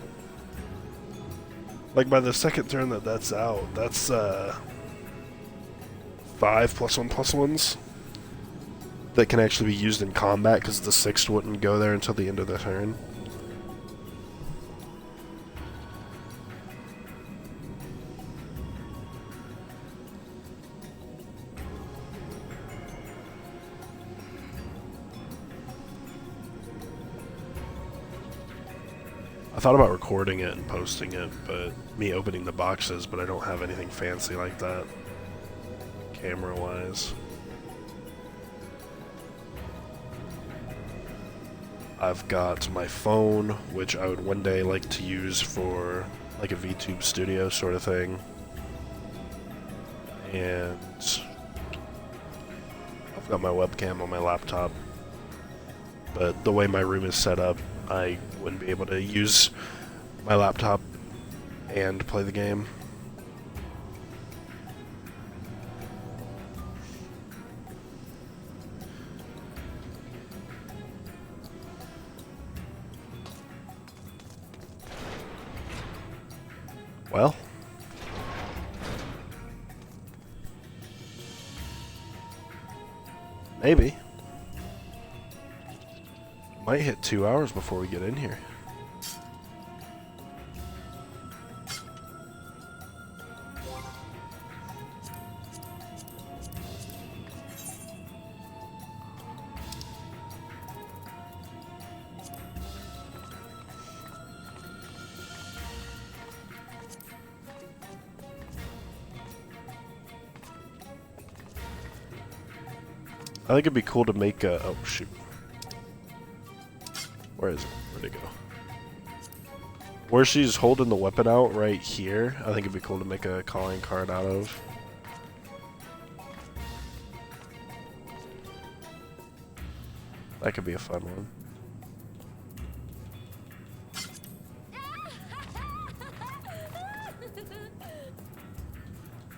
Like by the second turn that's out, that's 5 +1/+1s that can actually be used in combat, because the 6th wouldn't go there until the end of the turn. I thought about recording it and posting it, but me opening the boxes, but I don't have anything fancy like that, camera-wise. I've got my phone, which I would one day like to use for like a VTube studio sort of thing. And I've got my webcam on my laptop. But the way my room is set up, I wouldn't be able to use my laptop and play the game. Well. Maybe. Might hit 2 hours before we get in here. I think it'd be cool to make a... Oh, shoot. Where is it? Where'd it go? Where she's holding the weapon out right here, I think it'd be cool to make a calling card out of. That could be a fun one.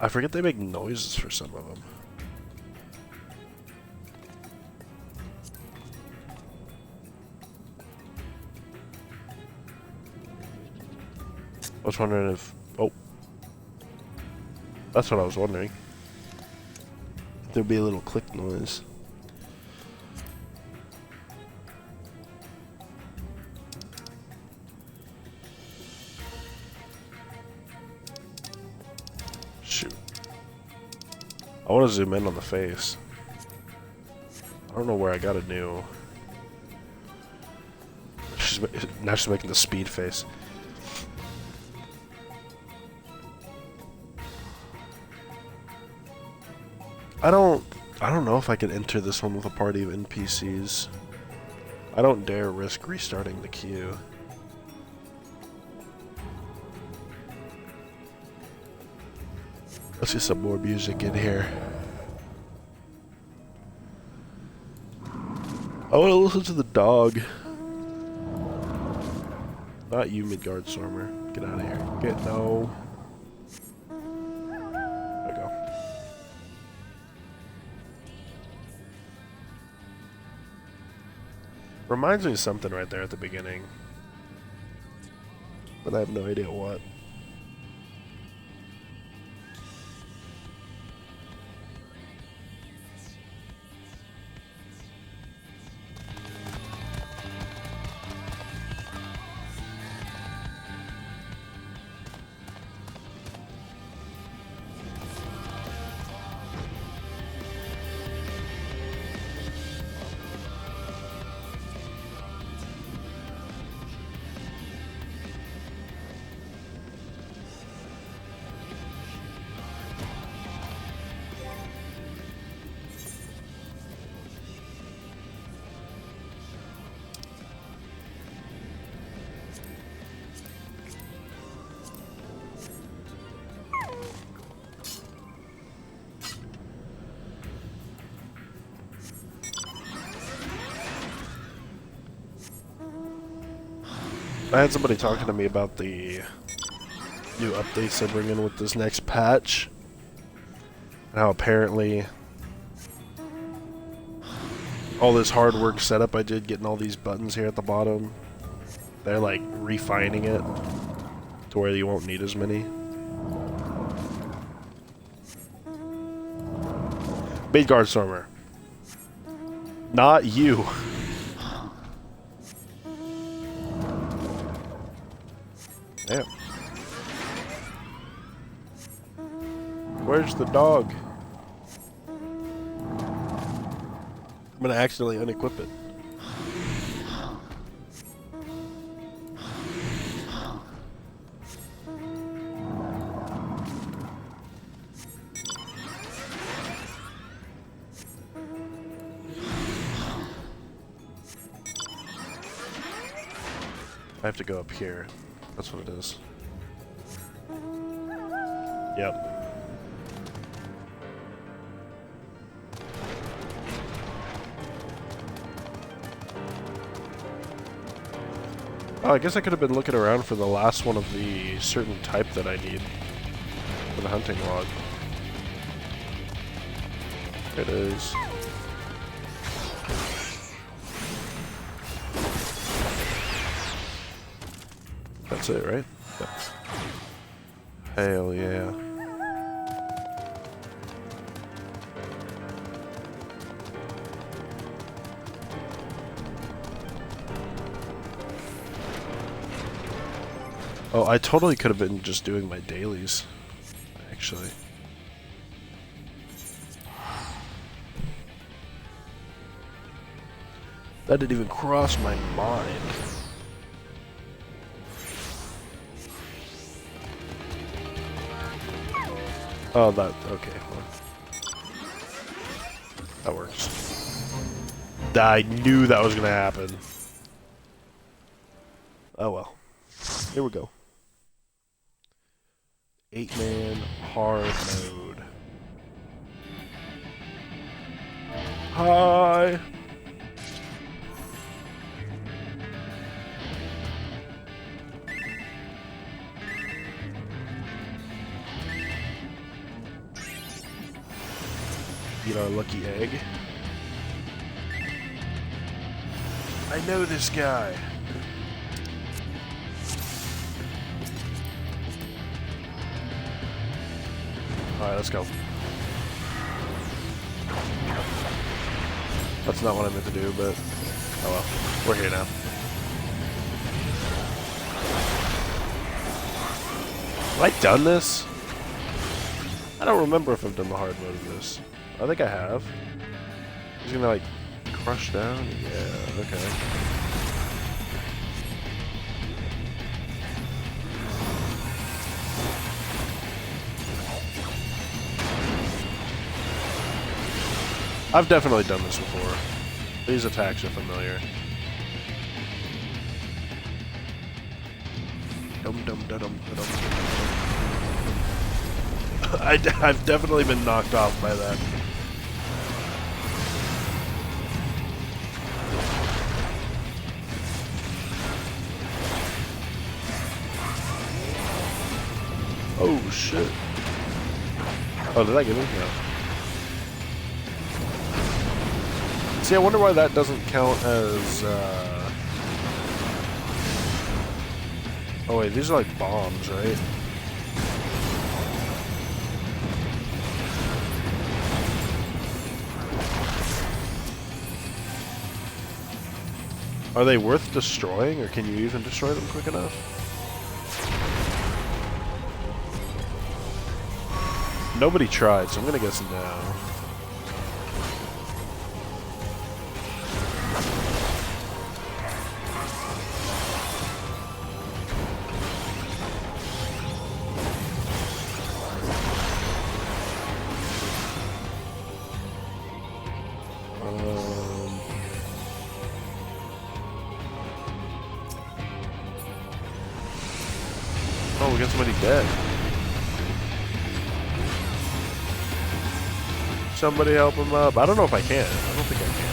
I forget they make noises for some of them. I was wondering if... Oh. That's what I was wondering. If there'd be a little click noise. Shoot. I want to zoom in on the face. I don't know where I got a new... Now she's making the speed face. I don't know if I can enter this one with a party of NPCs. I don't dare risk restarting the queue. Let's get some more music in here. I want to listen to the dog. Not you, Midgard Stormer. Get out of here. No. There we go. Reminds me of something right there at the beginning. But I have no idea what. I had somebody talking to me about the new updates they're bringing with this next patch. And how apparently all this hard work setup I did getting all these buttons here at the bottom, they're like refining it to where you won't need as many. Midgard Stormer. Not you. Damn. Where's the dog? I'm gonna accidentally unequip it. I have to go up here. That's what it is. Yep. Oh, I guess I could have been looking around for the last one of the certain type that I need for the hunting log. There it is. That's it, right? Yep. Hell yeah. Oh, I totally could have been just doing my dailies, actually. That didn't even cross my mind. Oh, that, okay. Well, that works. I knew that was gonna happen. Oh well. Here we go. 8-man hard mode. Hi! Get our lucky egg. I know this guy. Alright, let's go. That's not what I meant to do, but oh well. We're here now. Have I done this? I don't remember if I've done the hard mode of this. I think I have. He's gonna like crush down? Yeah, okay. I've definitely done this before. These attacks are familiar. Dum dum da dum da dum. I've definitely been knocked off by that. Oh shit. Oh, did I get it? No. See, I wonder why that doesn't count as, oh wait, these are like bombs, right? Are they worth destroying, or can you even destroy them quick enough? Nobody tried, so I'm gonna guess no. Oh, we got somebody dead. Somebody help him up. I don't know if I can. I don't think I can.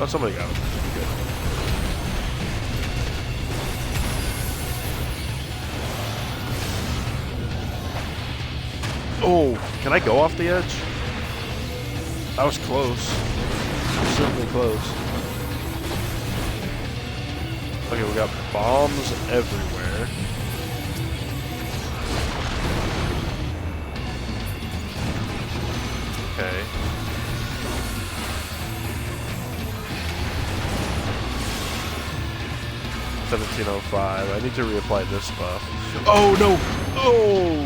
Oh, somebody got him. Good. Oh, can I go off the edge? That was close. Certainly close. Okay, we got bombs everywhere. Okay. $17.05. I need to reapply this buff. Oh no! Oh!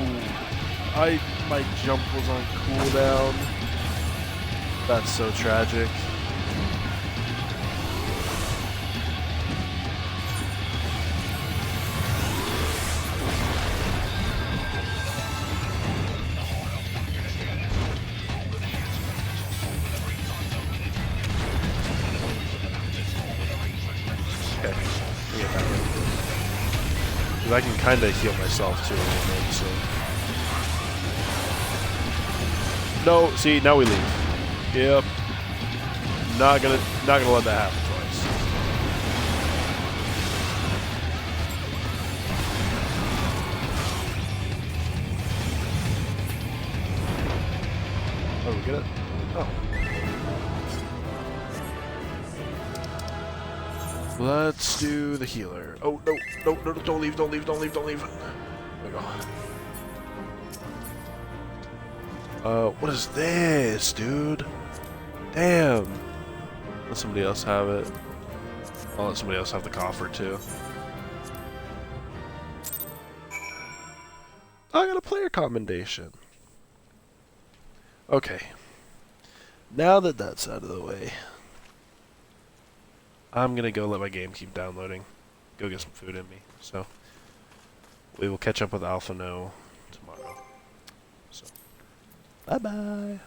My jump was on cooldown. That's so tragic. I can kind of heal myself too a little bit, so. No, see, now we leave. Yep. Not gonna let that happen twice. Oh, we get it? Oh. Let's do the healer. Oh, no, no, no, don't leave, don't leave, don't leave, don't leave. There we go. What is this, dude? Damn. Let somebody else have it. I'll let somebody else have the coffer, too. I got a player commendation. Okay. Now that that's out of the way, I'm gonna go let my game keep downloading. Go get some food in me. So, we will catch up with Alpha No tomorrow. So, bye-bye.